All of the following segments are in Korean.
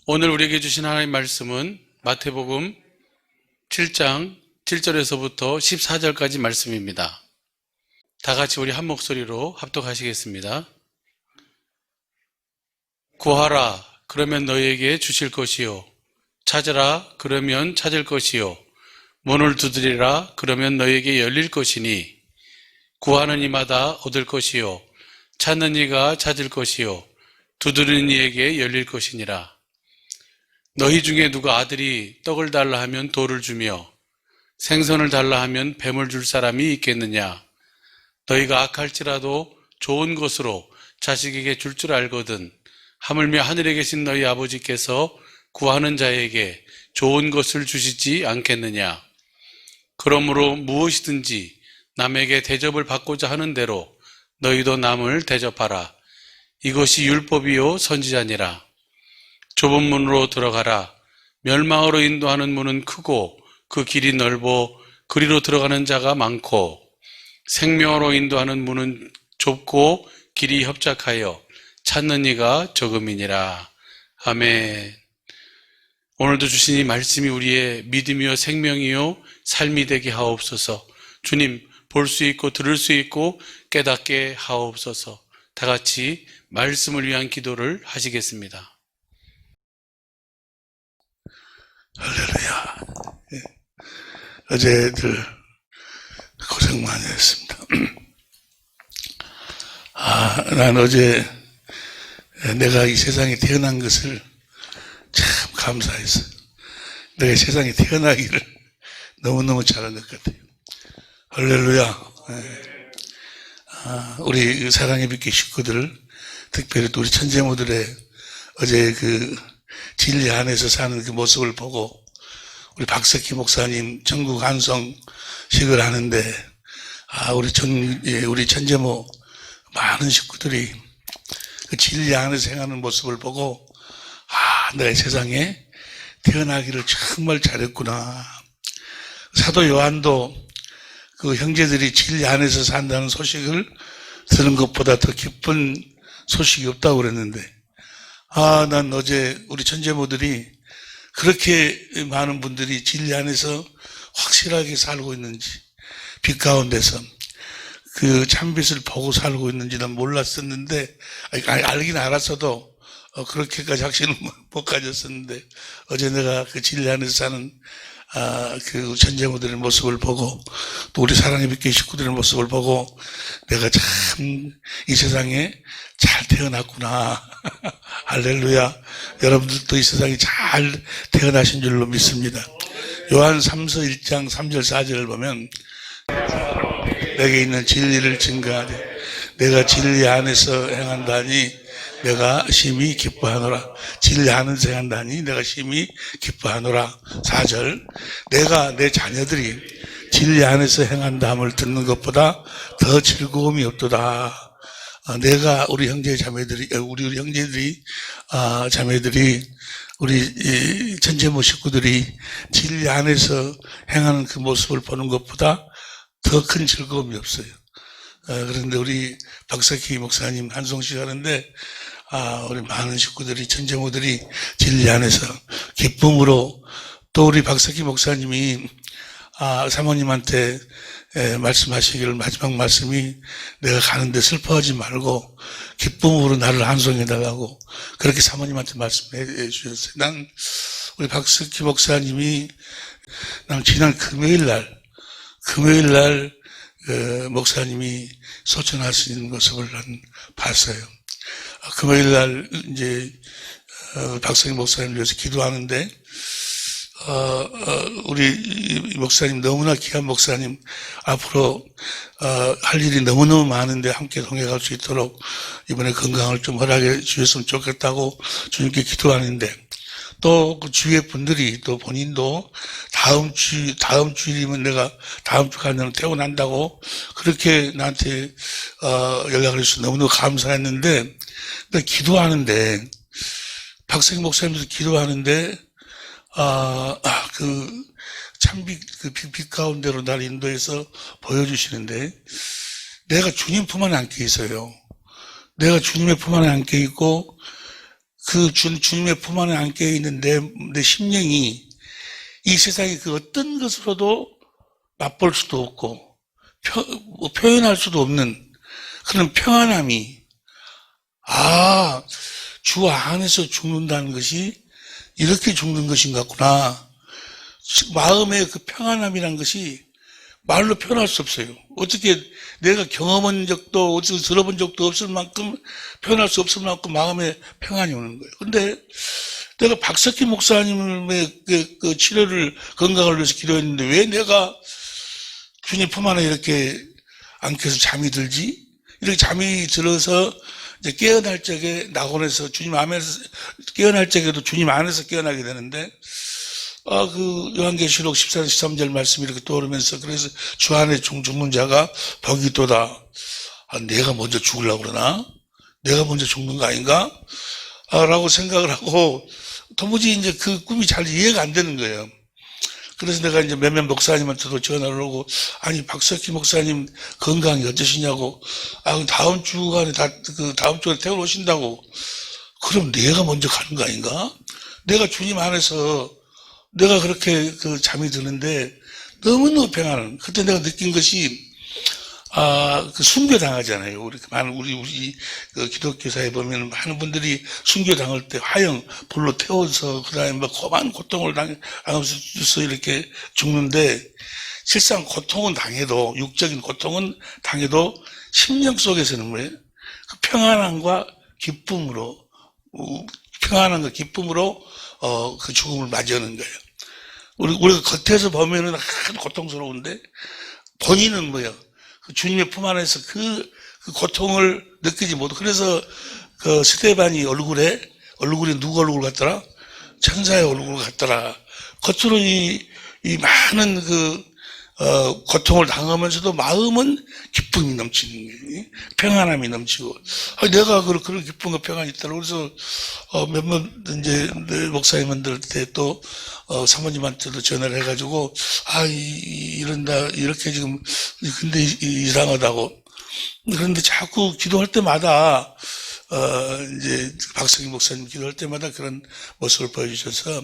오늘 우리에게 주신 하나님의 말씀은 마태복음 7장 7절에서부터 14절까지 말씀입니다. 다 같이 우리 한 목소리로 합독하시겠습니다. 구하라, 그러면 너희에게 주실 것이요. 찾으라, 그러면 찾을 것이요. 문을 두드리라, 그러면 너희에게 열릴 것이니 구하는 이마다 얻을 것이요. 찾는 이가 찾을 것이요. 두드리는 이에게 열릴 것이니라. 너희 중에 누가 아들이 떡을 달라 하면 돌을 주며 생선을 달라 하면 뱀을 줄 사람이 있겠느냐? 너희가 악할지라도 좋은 것으로 자식에게 줄 줄 알거든. 하물며 하늘에 계신 너희 아버지께서 구하는 자에게 좋은 것을 주시지 않겠느냐? 그러므로 무엇이든지 남에게 대접을 받고자 하는 대로 너희도 남을 대접하라. 이것이 율법이요 선지자니라. 좁은 문으로 들어가라. 멸망으로 인도하는 문은 크고 그 길이 넓어 그리로 들어가는 자가 많고 생명으로 인도하는 문은 좁고 길이 협착하여 찾는 이가 적음이니라. 아멘. 오늘도 주신 이 말씀이 우리의 믿음이요 생명이요 삶이 되게 하옵소서. 주님, 볼 수 있고 들을 수 있고 깨닫게 하옵소서. 다 같이 말씀을 위한 기도를 하시겠습니다. 할렐루야. 어제들 고생 많이 했습니다. 난 어제 내가 이 세상에 태어난 것을 참 감사했어요. 내가 이 세상에 태어나기를 너무너무 잘한 것 같아요. 할렐루야. 우리 사랑의 빛의 식구들, 특별히 또 우리 천재모들의 어제 그 진리 안에서 사는 그 모습을 보고 우리 박석희 목사님 전국 환송식을 하는데 우리 천재모 많은 식구들이 그 진리 안에서 행하는 모습을 보고 내가 이 세상에 태어나기를 정말 잘했구나. 사도 요한도 그 형제들이 진리 안에서 산다는 소식을 들은 것보다 더 기쁜 소식이 없다고 그랬는데 난 어제 우리 천재모들이 그렇게 많은 분들이 진리 안에서 확실하게 살고 있는지, 빛 가운데서 그 참빛을 보고 살고 있는지 난 몰랐었는데, 알긴 알았어도 그렇게까지 확신은 못 가졌었는데, 어제 내가 그 진리 안에서 사는 그 천재모들의 모습을 보고, 또 우리 사랑의 빛의 식구들의 모습을 보고, 내가 참 이 세상에 잘 태어났구나. 할렐루야. 여러분들도 이 세상에 잘 태어나신 줄로 믿습니다. 요한 3서 1장 3절 4절을 보면 내게 있는 진리를 증거하되 내가 진리 안에서 행한다니 내가 심히 기뻐하노라. 진리 안에서 행한다니 내가 심히 기뻐하노라. 4절 내가 내 자녀들이 진리 안에서 행한다함을 듣는 것보다 더 즐거움이 없도다. 내가 우리 형제 자매들이 우리 형제들이 자매들이 우리 천재모 식구들이 진리 안에서 행하는 그 모습을 보는 것보다 더 큰 즐거움이 없어요. 그런데 우리 박석희 목사님 한송식 하는데 우리 많은 식구들이 천재모들이 진리 안에서 기쁨으로 또 우리 박석희 목사님이 사모님한테 말씀하시기를 마지막 말씀이 내가 가는데 슬퍼하지 말고 기쁨으로 나를 환송해달라고 그렇게 사모님한테 말씀해 주셨어요. 난 우리 박석희 목사님이 지난 금요일 날 목사님이 소천하시는 모습을 난 봤어요. 금요일 날 이제 박석희 목사님을 위해서 기도하는데 우리 목사님 너무나 귀한 목사님 앞으로 할 일이 너무너무 많은데 함께 동행할 수 있도록 이번에 건강을 좀 허락해 주셨으면 좋겠다고 주님께 기도하는데 또 그 주위의 분들이 또 본인도 다음 주일이면 내가 다음 주까지는 퇴원한다고 그렇게 나한테 연락을 해주셔서 너무너무 감사했는데 기도하는데 박석희 목사님도 기도하는데 그 참빛 그 빛 가운데로 날 인도해서 보여주시는데 내가 주님 품 안에 안겨 있어요. 내가 주님의 품 안에 안겨 있고 그 주님의 품 안에 안겨 있는 내 심령이 이 세상의 그 어떤 것으로도 맛볼 수도 없고 표현할 수도 없는 그런 평안함이, 주 안에서 죽는다는 것이 이렇게 죽는 것인 것 같구나. 마음의 그 평안함이란 것이 말로 표현할 수 없어요. 어떻게 내가 경험한 적도 어디서 들어본 적도 없을 만큼 표현할 수 없을 만큼 마음에 평안이 오는 거예요. 근데 내가 박석희 목사님의 그 치료를, 건강을 위해서 기도했는데 왜 내가 주님 품 안에 이렇게 안겨서 잠이 들지? 이렇게 잠이 들어서 이제 깨어날 적에 낙원에서 주님 안에서 깨어날 적에도 주님 안에서 깨어나게 되는데, 그 요한계시록 14장 13절 말씀이 이렇게 떠오르면서, 그래서 주 안에 죽는 자가 복이 있도다. 내가 먼저 죽으려고 그러나? 내가 먼저 죽는 거 아닌가? 라고 생각을 하고, 도무지 이제 그 꿈이 잘 이해가 안 되는 거예요. 그래서 내가 이제 몇몇 목사님한테도 전화를 하고, 아니, 박석희 목사님 건강이 어떠시냐고, 다음 주간에 다음 주에 태우러 오신다고. 그럼 내가 먼저 가는 거 아닌가? 내가 주님 안에서 내가 그렇게 그 잠이 드는데 너무너무 평안한. 그때 내가 느낀 것이, 그 순교 당하잖아요. 우리 그 기독교 사회에 보면 많은 분들이 순교 당할 때 화형 불로 태워서 그다음에 막 고만 고통을 당하면서 이렇게 죽는데, 실상 고통은 당해도, 육적인 고통은 당해도 심령 속에서는 뭐예요? 그 평안함과 기쁨으로 그 죽음을 맞이하는 거예요. 우리가 겉에서 보면은 아주 고통스러운데 본인은 뭐예요? 주님의 품 안에서 그 고통을 느끼지 못하고. 그래서 그 스데반이 얼굴에 누구 얼굴 같더라? 천사의 얼굴 같더라. 겉으로 이 많은 고통을 당하면서도 마음은 기쁨이 넘치는 거예요. 평안함이 넘치고. 내가 그런 기쁨과 평안이 있더라고. 그래서, 몇번 이제, 목사님한테 또, 사모님한테도 전화를 해가지고, 이렇게 지금, 근데 이상하다고. 그런데 자꾸 기도할 때마다, 이제, 박석희 목사님 기도할 때마다 그런 모습을 보여주셔서,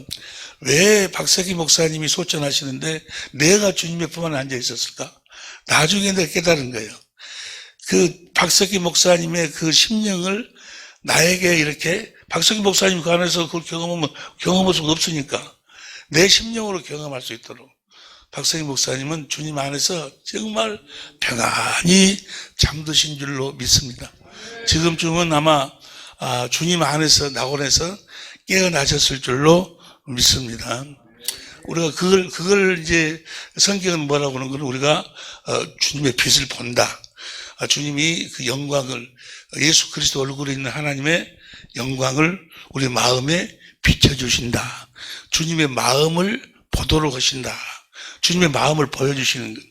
왜 박석희 목사님이 소천하시는데 내가 주님의 품 안에 앉아 있었을까? 나중에 내가 깨달은 거예요. 그 박석희 목사님의 그 심령을 나에게 이렇게, 박석희 목사님 그 안에서 그걸 경험할 수가 없으니까 내 심령으로 경험할 수 있도록 박석희 목사님은 주님 안에서 정말 평안히 잠드신 줄로 믿습니다. 지금쯤은 아마 주님 안에서, 낙원에서 깨어나셨을 줄로 믿습니다. 우리가 그걸 이제 성경은 뭐라고 하는 거는, 우리가 주님의 빛을 본다. 주님이 그 영광을, 예수 그리스도 얼굴에 있는 하나님의 영광을 우리 마음에 비춰주신다. 주님의 마음을 보도록 하신다. 주님의 마음을 보여주시는 것.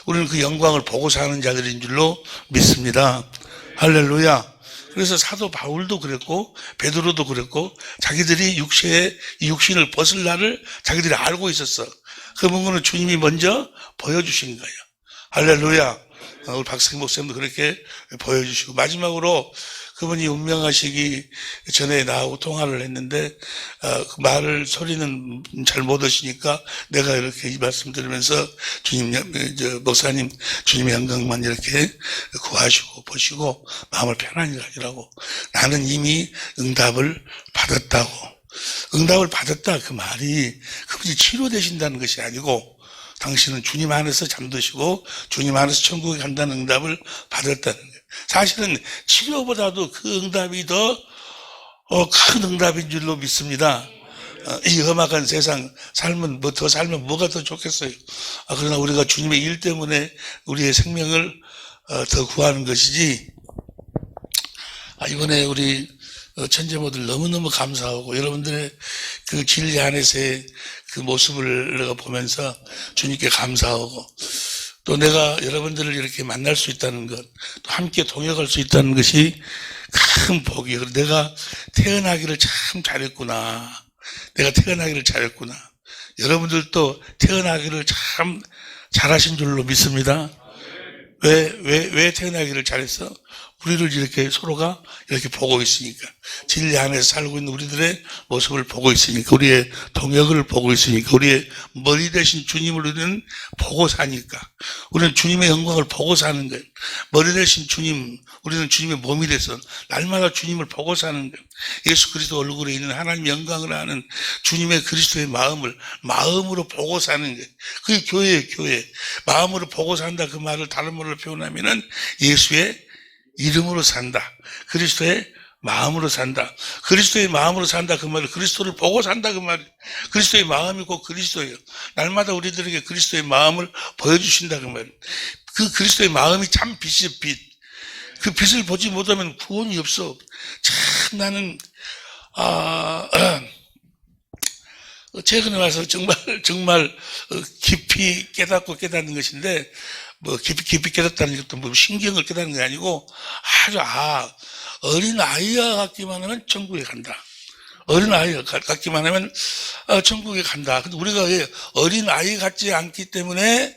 우리는 그 영광을 보고 사는 자들인 줄로 믿습니다. 할렐루야. 그래서 사도 바울도 그랬고 베드로도 그랬고, 자기들이 이 육신을 벗을 날을 자기들이 알고 있었어. 그 부분은 주님이 먼저 보여주신 거예요. 할렐루야. 우리 박석희 목사님도 그렇게 보여주시고, 마지막으로 그분이 운명하시기 전에 나하고 통화를 했는데, 그 소리는 잘 못 하시니까 내가 이렇게 이 말씀 드리면서, 목사님, 주님의 영광만 이렇게 구하시고 보시고 마음을 편안히 가지라고. 나는 이미 응답을 받았다고. 응답을 받았다, 그 말이 그분이 치료되신다는 것이 아니고, 당신은 주님 안에서 잠드시고 주님 안에서 천국에 간다는 응답을 받았다는 거예요. 사실은 치료보다도 그 응답이 더 큰 응답인 줄로 믿습니다. 이 험악한 세상 더 살면 뭐가 더 좋겠어요. 그러나 우리가 주님의 일 때문에 우리의 생명을 더 구하는 것이지. 이번에 우리 천재모들 너무너무 감사하고, 여러분들의 그 진리 안에서의 그 모습을 내가 보면서 주님께 감사하고, 또 내가 여러분들을 이렇게 만날 수 있다는 것, 또 함께 동역할 수 있다는 것이 큰 복이에요. 내가 태어나기를 참 잘했구나. 내가 태어나기를 잘했구나. 여러분들도 태어나기를 참 잘하신 줄로 믿습니다. 왜 태어나기를 잘했어? 우리를 이렇게 서로가 이렇게 보고 있으니까, 진리 안에서 살고 있는 우리들의 모습을 보고 있으니까, 우리의 동역을 보고 있으니까, 우리의 머리 대신 주님을 우리는 보고 사니까, 우리는 주님의 영광을 보고 사는 거예요. 머리 대신 주님, 우리는 주님의 몸이 돼서 날마다 주님을 보고 사는 거예요. 예수 그리스도 얼굴에 있는 하나님의 영광을 아는 주님의 그리스도의 마음을 마음으로 보고 사는 거예요. 그게 교회예요, 교회. 마음으로 보고 산다, 그 말을 다른 말로 표현하면은 예수의 이름으로 산다. 그리스도의 마음으로 산다. 그리스도의 마음으로 산다, 그 말을 그리스도를 보고 산다, 그 말이에요. 그리스도의 마음이 곧 그리스도예요. 날마다 우리들에게 그리스도의 마음을 보여주신다, 그 말이에요. 그 그리스도의 마음이 참 빛이에요, 빛. 그 빛을 보지 못하면 구원이 없어. 참 최근에 와서 정말 깊이 깨닫는 것인데, 뭐 깊이 깨닫다는 것도 뭐 신경을 깨닫는 게 아니고 아주 어린 아이와 같기만 하면 천국에 간다. 어린 아이가 같기만 하면 천국에 간다. 근데 우리가 왜 어린 아이 같지 않기 때문에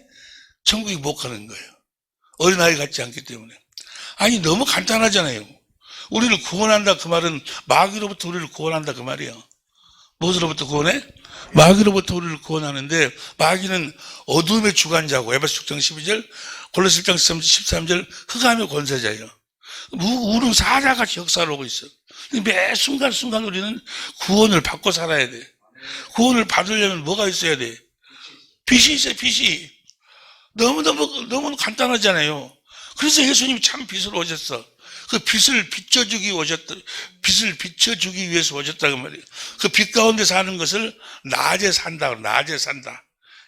천국에 못 가는 거예요. 어린 아이 같지 않기 때문에. 아니, 너무 간단하잖아요. 우리를 구원한다, 그 말은 마귀로부터 우리를 구원한다, 그 말이에요. 무엇으로부터 구원해? 마귀로부터 우리를 구원하는데, 마귀는 어둠의 주관자고, 에베소 6장 12절, 골로새 1장 13절, 흑암의 권세자예요. 우는 사자같이 역사를 하고 있어요. 매 순간순간 우리는 구원을 받고 살아야 돼. 구원을 받으려면 뭐가 있어야 돼? 빛이 있어요, 빛이. 너무 간단하잖아요. 그래서 예수님이 참 빛으로 오셨어. 그 빛을 비춰주기 위해서 오셨다, 그 말이에요. 그 빛 가운데 사는 것을 낮에 산다.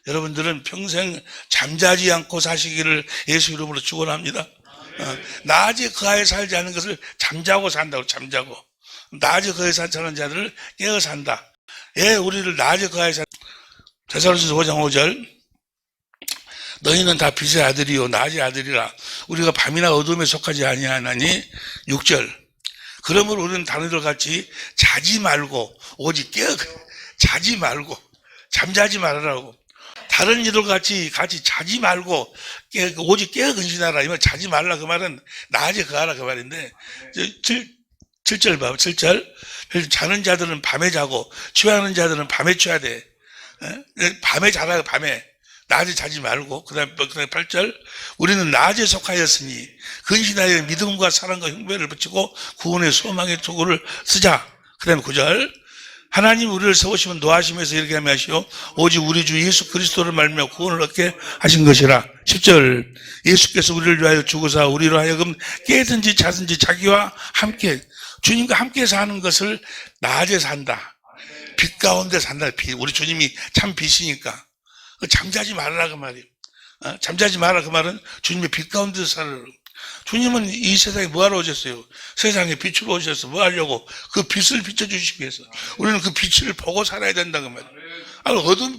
여러분들은 평생 잠자지 않고 사시기를 예수 이름으로 축원합니다. 낮에 그 하에 살지 않는 것을 잠자고 산다고, 잠자고. 낮에 그 하에 사는 자들을 깨어 산다. 예, 우리를 낮에 그 하에 데살로니가서 5장 5절. 너희는 다 빛의 아들이요 낮의 아들이라. 우리가 밤이나 어둠에 속하지 아니하나니. 6절. 그러므로 우리는 다른들 같이 자지 말고 오직 자지 말고 잠자지 말으라고. 다른 이들 같이 자지 말고 오직 깨어 근신하라. 이 말 자지 말라, 그 말은 낮에 거하라, 그 말인데. 7절 봐봐. 7절. 자는 자들은 밤에 자고 취하는 자들은 밤에 취해야 돼. 밤에 자라, 밤에. 낮에 자지 말고. 그 다음에 8절. 우리는 낮에 속하였으니 근신하여 믿음과 사랑과 흉배를 붙이고 구원의 소망의 도구를 쓰자. 그 다음에 9절. 하나님 우리를 세우시면 노하심에서 이렇게 하시오. 오직 우리 주 예수 그리스도를 말미암아 구원을 얻게 하신 것이라. 10절. 예수께서 우리를 위하여 죽으사 우리로 하여금 깨든지 자든지 자기와 함께, 주님과 함께 사는 것을 낮에 산다. 빛 가운데 산다. 우리 주님이 참 빛이니까. 잠자지 말아라, 그 말이에요. 잠자지 마라, 그 말은 주님의 빛 가운데서 살아라. 주님은 이 세상에 뭐하러 오셨어요? 세상에 빛으로 오셔서 뭐 하려고? 그 빛을 비춰주시기 위해서. 우리는 그 빛을 보고 살아야 된다, 그 말이에요.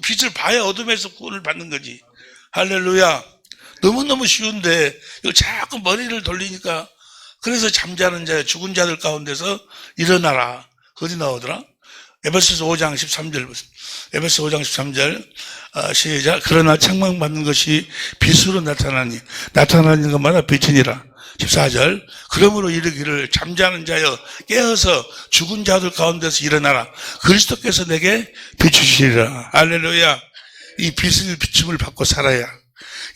빛을 봐야 어둠에서 구원을 받는 거지. 할렐루야. 너무너무 쉬운데 이거 자꾸 머리를 돌리니까. 그래서 잠자는 자, 죽은 자들 가운데서 일어나라. 어디 나오더라? 에베소서 5장 13절 보세요. 에베소 5장 13절. 시작. 그러나 책망받는 것이 빛으로 나타나는 것마다 빛이니라. 14절. 그러므로 이르기를 잠자는 자여 깨어서 죽은 자들 가운데서 일어나라. 그리스도께서 내게 비추시리라. 할렐루야. 이 빛을 비춤을 받고 살아야.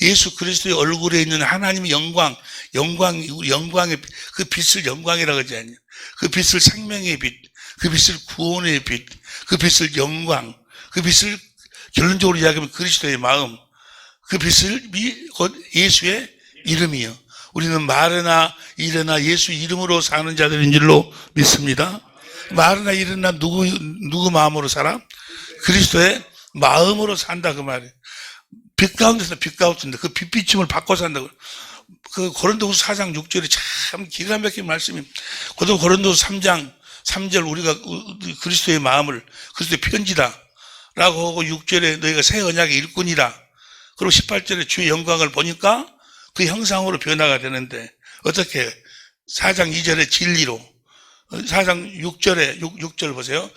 예수 그리스도의 얼굴에 있는 하나님의 영광의 그 빛을 영광이라고 하지 않냐. 그 빛을 생명의 빛, 그 빛을 구원의 빛, 그 빛을 영광, 그 빛을 결론적으로 이야기하면 그리스도의 마음, 그 빛을 곧 예수의 이름이요. 우리는 말이나 일어나 예수 이름으로 사는 자들인 줄로 믿습니다. 말이나 일어나 누구 마음으로 살아? 그리스도의 마음으로 산다, 그 말이에요. 빛 가운데서 빛 가운데 그 빛비춤을 받고 산다고. 그 고린도후서 4장 6절이 참 기가 막힌 말씀입니다. 고린도후서 3장 3절 우리가 그리스도의 마음을 그리스도의 편지다 라고 하고 6절에 너희가 새 언약의 일꾼이다. 그리고 18절에 주의 영광을 보니까 그 형상으로 변화가 되는데 어떻게 4장 2절에 진리로 4장 6절 보세요.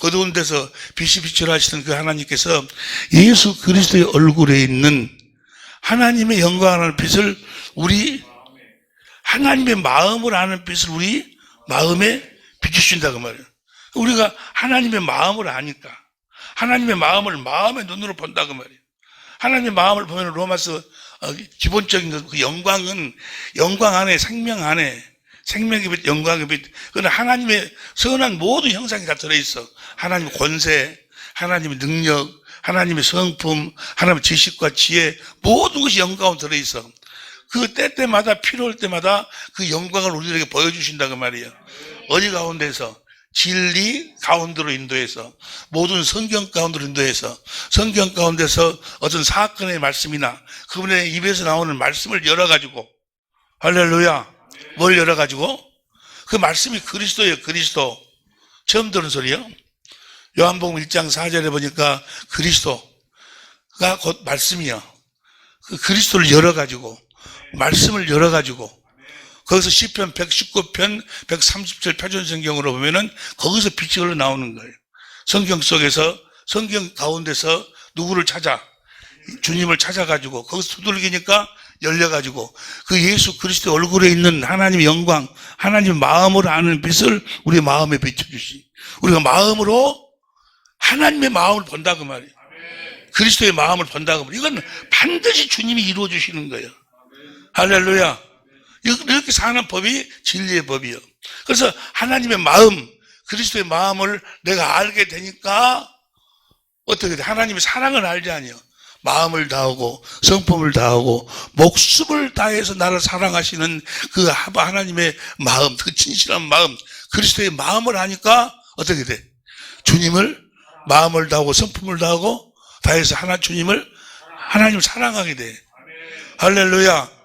어두운 데서 빛이 빛을 하시던 그 하나님께서 예수 그리스도의 얼굴에 있는 하나님의 영광을 빛을 우리 하나님의 마음을 아는 빛을 우리 마음에 비추신다 그 말이에요. 우리가 하나님의 마음을 아니까 하나님의 마음을 마음의 눈으로 본다 그 말이에요. 하나님의 마음을 보면 로마서 기본적인 그 영광은 영광 안에 생명 안에 생명의 빛, 영광의 빛, 그건 하나님의 선한 모든 형상이 다 들어있어. 하나님의 권세, 하나님의 능력, 하나님의 성품, 하나님의 지식과 지혜, 모든 것이 영광으로 들어있어. 그 때때마다 필요할 때마다 그 영광을 우리에게 보여주신다 그 말이에요. 어디 가운데서? 진리 가운데로 인도해서, 모든 성경 가운데로 인도해서, 성경 가운데서 어떤 사건의 말씀이나 그분의 입에서 나오는 말씀을 열어가지고, 할렐루야, 뭘 열어가지고? 그 말씀이 그리스도예요. 그리스도. 처음 들은 소리요. 요한복음 1장 4절에 보니까 그리스도가 곧 말씀이요. 그 그리스도를 열어가지고, 말씀을 열어가지고, 거기서 시편 119편 130절 표준성경으로 보면은 거기서 빛이 흘러나오는 거예요. 성경 속에서, 성경 가운데서 누구를 찾아, 주님을 찾아가지고 거기서 두들기니까 열려가지고 그 예수 그리스도 얼굴에 있는 하나님의 영광, 하나님의 마음으로 아는 빛을 우리 마음에 비춰주시. 우리가 마음으로 하나님의 마음을 본다 그 말이에요. 그리스도의 마음을 본다 그 말이에요. 이건 반드시 주님이 이루어 주시는 거예요. 할렐루야. 이렇게 사는 법이 진리의 법이요. 그래서 하나님의 마음, 그리스도의 마음을 내가 알게 되니까 어떻게 돼? 하나님의 사랑을 알지 아니요. 마음을 다하고 성품을 다하고 목숨을 다해서 나를 사랑하시는 그 하나님의 마음, 그 진실한 마음, 그리스도의 마음을 하니까 어떻게 돼? 주님을 마음을 다하고 성품을 다하고 다해서 하나님을 사랑하게 돼. 할렐루야.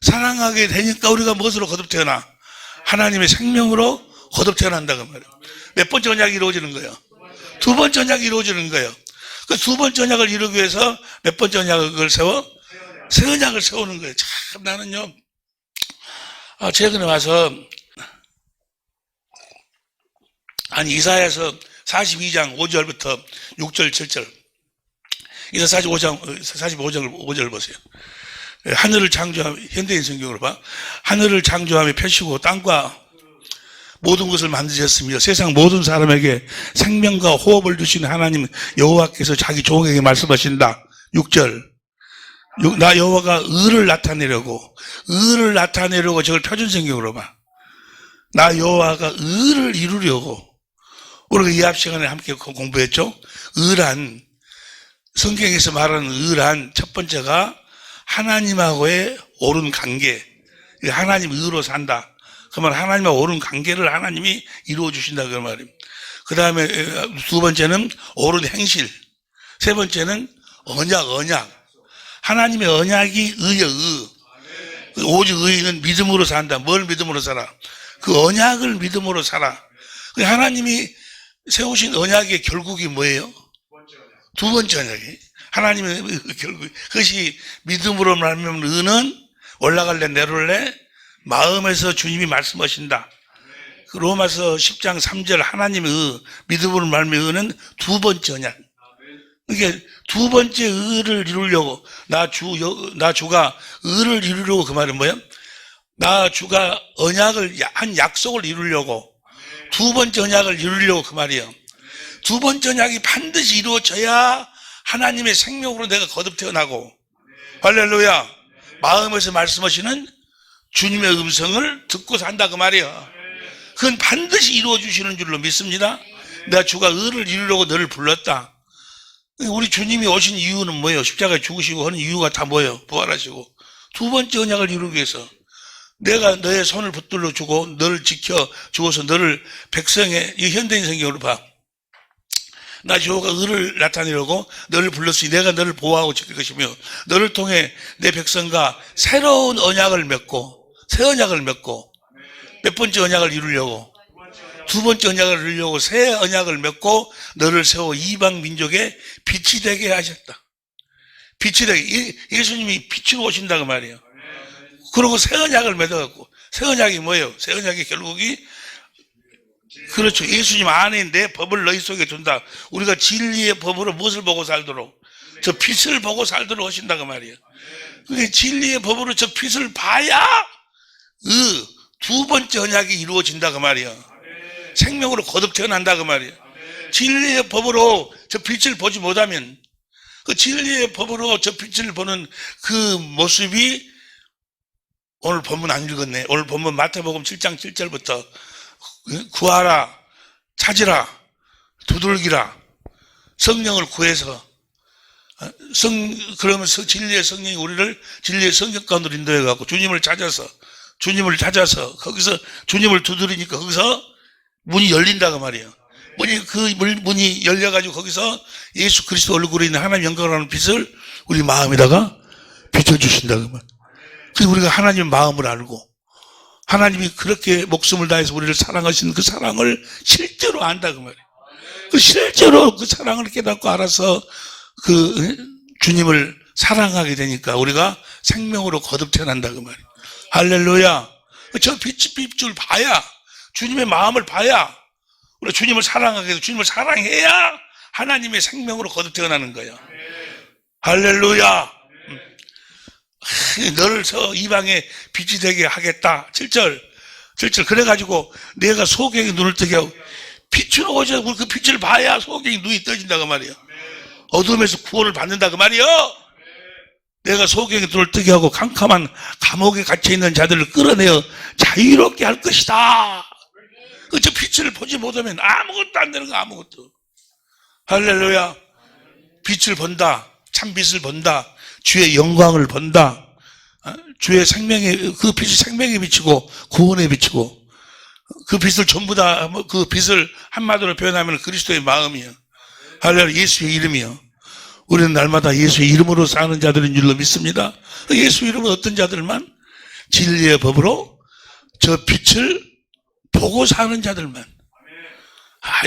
사랑하게 되니까 우리가 무엇으로 거듭 태어나? 하나님의 생명으로 거듭 태어난다 그 말이에요. 몇 번째 언약이 이루어지는 거예요? 두 번째 언약이 이루어지는 거예요. 그 두 번째 언약을 이루기 위해서 몇 번째 언약을 세워? 새 언약을 세우는 거예요. 참 나는요, 최근에 와서 이사야서 42장 5절부터 6절 7절, 이사 45장 5절 보세요. 하늘을 창조하며, 현대인 성경으로 봐. 하늘을 창조하며 펴시고 땅과 모든 것을 만드셨으며 세상 모든 사람에게 생명과 호흡을 주시는 하나님 여호와께서 자기 종에게 말씀하신다. 6절. 나 여호와가 의를 나타내려고 저걸 표준 성경으로 봐. 나 여호와가 의를 이루려고. 우리가 이 앞 시간에 함께 공부했죠. 의란, 성경에서 말하는 의란 첫 번째가 하나님하고의 옳은 관계, 하나님 의로 산다. 그러면 하나님과 옳은 관계를 하나님이 이루어 주신다 그 말입니다. 그 다음에 두 번째는 옳은 행실, 세 번째는 언약. 하나님의 언약이 의여 의. 오직 의인은 믿음으로 산다. 뭘 믿음으로 살아? 그 언약을 믿음으로 살아. 하나님이 세우신 언약의 결국이 뭐예요? 두 번째 언약이. 하나님의 결국, 그것이 믿음으로 말하면 의는 올라갈래 내려올래 마음에서 주님이 말씀하신다. 그 로마서 10장 3절 하나님의 의, 믿음으로 말하면 의는 두 번째 언약. 그러니까 두 번째 의를 이루려고 나 주가 의를 이루려고 그 말은 뭐야? 나 주가 언약을 한 약속을 이루려고 두 번째 언약을 이루려고 그 말이에요. 두 번째 언약이 반드시 이루어져야 하나님의 생명으로 내가 거듭 태어나고, 할렐루야, 마음에서 말씀하시는 주님의 음성을 듣고 산다 그 말이야. 그건 반드시 이루어 주시는 줄로 믿습니다. 내가 주가 의를 이루려고 너를 불렀다. 우리 주님이 오신 이유는 뭐예요? 십자가에 죽으시고 하는 이유가 다 뭐예요? 부활하시고 두 번째 언약을 이루기 위해서 내가 너의 손을 붙들어 주고 너를 지켜 주어서 너를 백성의, 이 현대인 성경으로 봐. 나 여호와가 의를 나타내려고 너를 불렀으니 내가 너를 보호하고 지킬 것이며 너를 통해 내 백성과 새로운 언약을 맺고, 새 언약을 맺고, 몇 번째 언약을 이루려고? 두 번째 언약을 이루려고 새 언약을 맺고 너를 세워 이방 민족의 빛이 되게 하셨다. 빛이 되게, 예수님이 빛으로 오신다 그 말이에요. 그리고 새 언약을 맺어갖고, 새 언약이 뭐예요? 새 언약의 결국이 그렇죠. 예수님 안에 내 법을 너희 속에 둔다. 우리가 진리의 법으로 무엇을 보고 살도록? 저 빛을 보고 살도록 하신다 그 말이에요. 그게 진리의 법으로 저 빛을 봐야 두 번째 언약이 이루어진다 그 말이야. 생명으로 거듭 태어난다 그 말이야. 진리의 법으로 저 빛을 보지 못하면, 그 진리의 법으로 저 빛을 보는 그 모습이, 오늘 본문 안 읽었네. 오늘 본문 마태복음 7장 7절부터 구하라, 찾으라, 두들기라, 성령을 구해서, 그러면서 진리의 성령이 우리를 진리의 성령 가운데로 인도해 갖고 주님을 찾아서 거기서 주님을 두드리니까 거기서 문이 열린다 그 말이에요. 문이 열려가지고 거기서 예수 그리스도 얼굴에 있는 하나님 영광을 하는 빛을 우리 마음에다가 비춰주신다 그 말. 그래서 우리가 하나님의 마음을 알고 하나님이 그렇게 목숨을 다해서 우리를 사랑하시는 그 사랑을 실제로 안다 그 말이에요. 그 실제로 그 사랑을 깨닫고 알아서 그 주님을 사랑하게 되니까 우리가 생명으로 거듭 태어난다 그 말이에요. 할렐루야. 저 빛을 봐야, 주님의 마음을 봐야 우리가 주님을 사랑하게 되고, 주님을 사랑해야 하나님의 생명으로 거듭 태어나는 거예요. 할렐루야. 너를 이방의 빛이 되게 하겠다. 7절. 그래가지고 내가 소경의 눈을 뜨게 하고, 빛으로 오셔서 우리 그 빛을 봐야 소경의 눈이 떠진다 그 말이에요. 어둠에서 구원을 받는다 그 말이에요. 내가 소경의 눈을 뜨게 하고 캄캄한 감옥에 갇혀있는 자들을 끌어내어 자유롭게 할 것이다. 저 빛을 보지 못하면 아무것도 안 되는 거, 아무것도. 할렐루야. 빛을 본다. 참 빛을 본다. 주의 영광을 본다. 주의 생명의, 그 빛이 생명에 비치고 구원에 비치고, 그 빛을 전부 다, 그 빛을 한마디로 표현하면 그리스도의 마음이요. 할렐루야. 예수의 이름이요. 우리는 날마다 예수의 이름으로 사는 자들인 줄로 믿습니다. 예수 이름은 어떤 자들만? 진리의 법으로 저 빛을 보고 사는 자들만.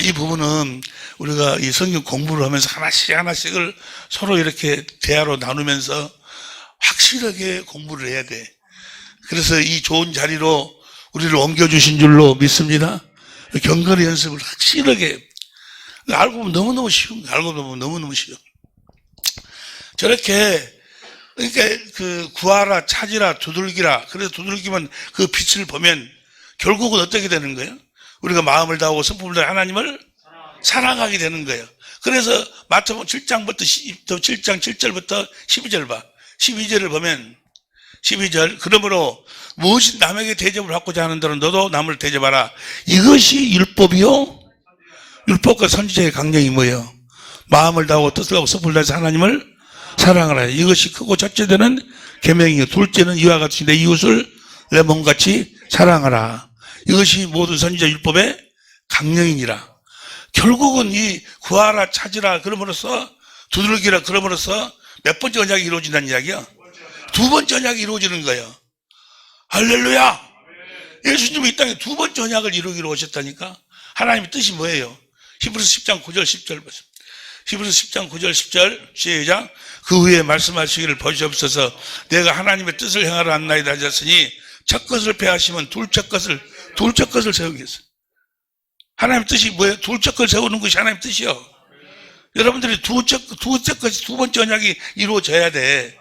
이 부분은 우리가 이 성경 공부를 하면서 하나씩을 서로 이렇게 대화로 나누면서 확실하게 공부를 해야 돼. 그래서 이 좋은 자리로 우리를 옮겨주신 줄로 믿습니다. 경건의 연습을 확실하게. 알고 보면 너무너무 쉬운 거야. 알고 보면 너무너무 쉬워. 저렇게, 그러니까 그 구하라, 찾으라, 두들기라. 그래서 두들기면 그 빛을 보면 결국은 어떻게 되는 거예요? 우리가 마음을 다하고 성품을 다해 하나님을 사랑하게 되는 거예요. 그래서 마태복음 7장부터 7장 7절부터 12절 봐. 12절을 보면 12절. 그러므로 무엇이 남에게 대접을 받고자 하는 대로 너도 남을 대접하라. 이것이 율법이요. 율법과 선지자의 강령이 뭐예요? 마음을 다하고 뜻을 하고 성품을 다해서 하나님을 사랑하라. 이것이 크고 첫째 되는 계명이요. 둘째는 이와 같이 내 이웃을 내 몸같이 사랑하라. 이것이 모든 선지자 율법의 강령이니라. 결국은 이 구하라, 찾으라 그럼으로써, 두들기라 그럼으로써 몇 번째 언약이 이루어진다는 이야기야? 두 번째 언약이 이루어지는 거예요. 할렐루야. 예수님이 이 땅에 두 번째 언약을 이루기로 오셨다니까. 하나님의 뜻이 뭐예요? 히브리서 10장 9절 10절 보세요. 히브리서 10장 9절 10절 시작. 그 후에 말씀하시기를 보시옵소서. 내가 하나님의 뜻을 행하러 왔나이다 하셨으니 첫 것을 패하시면 둘째 것을 세우겠어요. 하나님의 뜻이 뭐예요? 둘째 것을 세우는 것이 하나님의 뜻이요. 여러분들이 둘째 것이 두 번째 언약이 이루어져야 돼.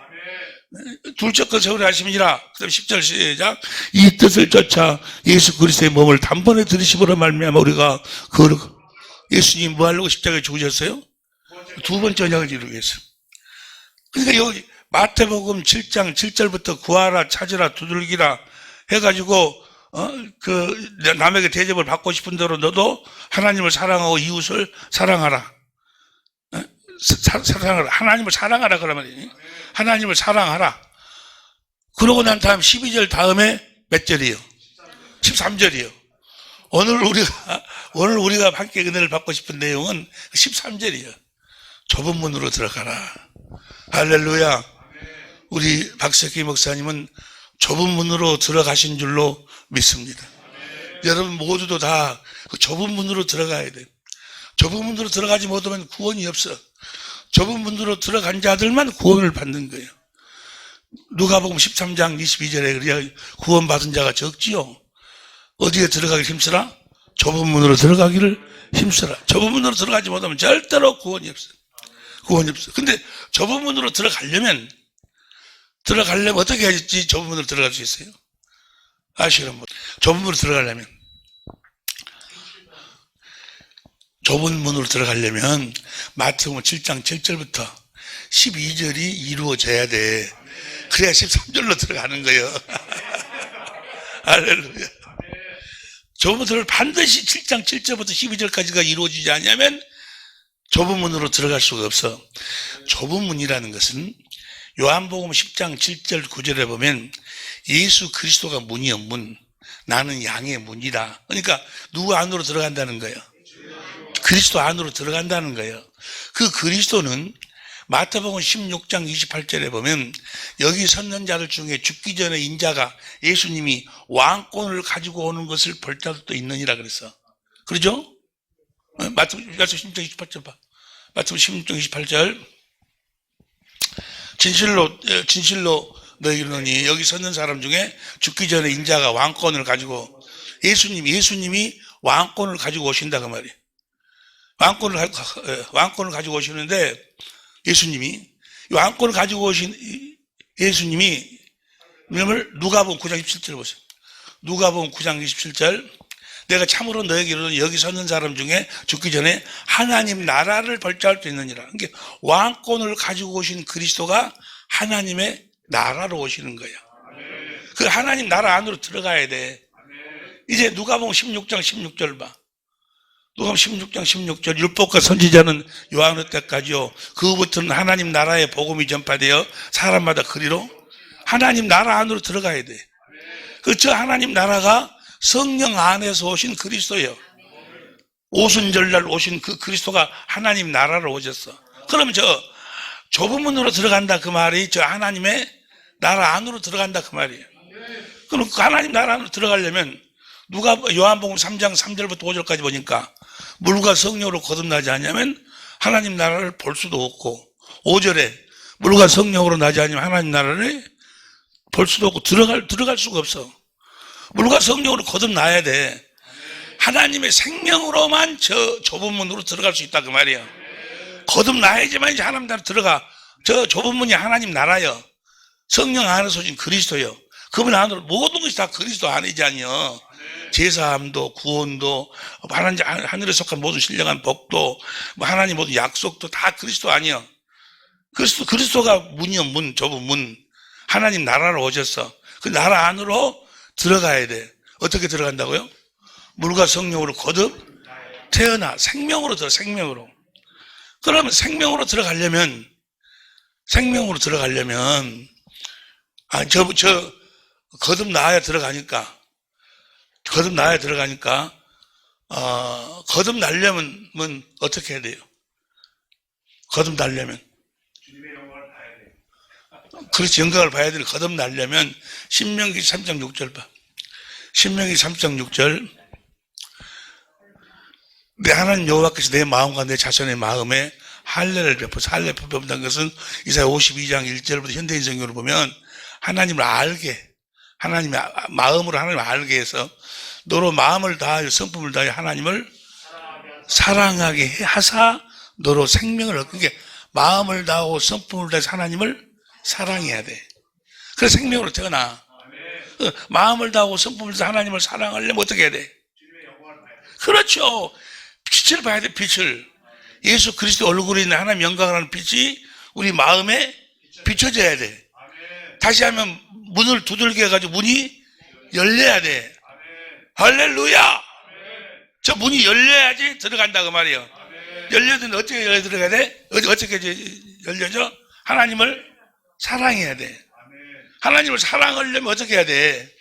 둘째 것을 세우려 하심이니라. 그 다음 10절 시작. 이 뜻을 쫓아 예수 그리스도의 몸을 단번에 들이심으로 말미암아 우리가 예수님 뭐 하려고 십자가에 죽으셨어요? 두 번째 언약을 이루기 위해서. 그러니까 여기 마태복음 7장 7절부터 구하라, 찾으라, 두들기라 해가지고 남에게 대접을 받고 싶은 대로 너도 하나님을 사랑하고 이웃을 사랑하라. 사랑하라. 하나님을 사랑하라 그러면 하나님을 사랑하라. 그러고 난 다음 12절 다음에 몇 절이요? 13절이요. 오늘 우리가 함께 은혜를 받고 싶은 내용은 13절이요. 좁은 문으로 들어가라. 할렐루야. 우리 박석기 목사님은 좁은 문으로 들어가신 줄로 믿습니다. 여러분 모두도 다 그 좁은 문으로 들어가야 돼. 좁은 문으로 들어가지 못하면 구원이 없어. 좁은 문으로 들어간 자들만 구원을 받는 거예요. 누가복음 13장 22절에 그래야 구원받은 자가 적지요. 어디에 들어가길 힘쓰라? 좁은 문으로 들어가기를 힘쓰라. 좁은 문으로 들어가지 못하면 절대로 구원이 없어. 구원이 없어. 근데 좁은 문으로 들어가려면 어떻게 해야지 좁은 문으로 들어갈 수 있어요? 아시는 분. 좁은 문으로 들어가려면, 좁은 문으로 들어가려면 마태복음 7장 7절부터 12절이 이루어져야 돼. 그래야 13절로 들어가는 거예요. 할렐루야. 좁은 문으로 반드시 7장 7절부터 12절까지가 이루어지지 않으면 좁은 문으로 들어갈 수가 없어. 좁은 문이라는 것은 요한복음 10장 7절 9절에 보면 예수 그리스도가 문이요 문, 나는 양의 문이다. 그러니까 누구 안으로 들어간다는 거예요? 그리스도 안으로 들어간다는 거예요. 그 그리스도는 마태복음 16장 28절에 보면 여기 섰는 자들 중에 죽기 전에 인자가 예수님이 왕권을 가지고 오는 것을 볼 자도 있느니라 그랬어. 그러죠? 마태복음 16장 28절 봐. 마태복음 16장 28절. 진실로 너희를 이르노니 여기 섰는 사람 중에 죽기 전에 인자가 왕권을 가지고 예수님이 왕권을 가지고 오신다 그 말이에요. 왕권을 가지고 오시는데 예수님이 왕권을 가지고 오신 예수님이 누가복음 9장 27절 보세요. 누가복음 9장 27절. 내가 참으로 너에게 이르노니 여기 섰는 사람 중에 죽기 전에 하나님 나라를 벌자할 수 있느니라. 그러니까 왕권을 가지고 오신 그리스도가 하나님의 나라로 오시는 거야. 그 하나님 나라 안으로 들어가야 돼. 이제 누가복음 16장 16절 봐. 누가복음 16장 16절. 율법과 선지자는 요한의 때까지요. 그 후부터는 하나님 나라의 복음이 전파되어 사람마다 그리로 하나님 나라 안으로 들어가야 돼. 저 하나님 나라가 성령 안에서 오신 그리스도예요. 오순절날 오신 그 그리스도가 하나님 나라로 오셨어. 그러면 저 좁은 문으로 들어간다 그 말이 저 하나님의 나라 안으로 들어간다 그 말이에요. 그럼 그 하나님 나라 안으로 들어가려면 요한복음 3장 3절부터 5절까지 보니까 물과 성령으로 거듭나지 않으면 하나님 나라를 볼 수도 없고 5절에 물과 성령으로 나지 않으면 하나님 나라를 볼 수도 없고 들어갈 수가 없어. 물과 성령으로 거듭나야 돼. 하나님의 생명으로만 저 좁은 문으로 들어갈 수 있다 그 말이야. 거듭나야지만 이제 하나님 나라 들어가. 저 좁은 문이 하나님 나라요. 성령 안에서 오신 그리스도요. 그분 안으로 모든 것이 다 그리스도 안이잖여. 제사함도 구원도 하늘에 속한 모든 신령한 복도 하나님 모든 약속도 다 그리스도 아니여. 그리스도가 문이요 문, 좁은 문. 하나님 나라로 오셨어. 그 나라 안으로 들어가야 돼. 어떻게 들어간다고요? 물과 성령으로 거듭 태어나 생명으로 생명으로. 그러면 생명으로 들어가려면 거듭나야 들어가니까 거듭나려면 어떻게 해야 돼요? 거듭나려면 그렇지, 영광을 봐야 되는. 거듭나려면 신명기 3장 6절 봐. 신명기 3장 6절. 내 하나님 여호와께서 내 마음과 내 자손의 마음에 할례를 베푸사. 할례 베푼다는 것은 이사야 52장 1절부터 현대인 성경으로 보면 하나님을 알게, 하나님의 마음으로 하나님을 알게 해서 너로 마음을 다하여 성품을 다하여 하나님을 사랑하게 하사 너로 생명을 얻게. 그러니까 마음을 다하고 성품을 다해서 하나님을 사랑해야 돼. 그래서 생명으로 태어나. 마음을 다하고 성품을 다해서 하나님을 사랑하려면 어떻게 해야 돼? 그렇죠. 빛을 봐야 돼. 빛을. 예수 그리스도 얼굴에 있는 하나님 영광을 하는 빛이 우리 마음에 비춰져야 돼. 다시 하면 문을 두들겨 가지고 문이 열려야 돼. 할렐루야. 저 문이 열려야지 들어간다 그 말이에요. 열려면 어떻게 열려 들어가야 돼? 어떻게 열려져? 하나님을 사랑해야 돼. 하나님을 사랑하려면 어떻게 해야 돼?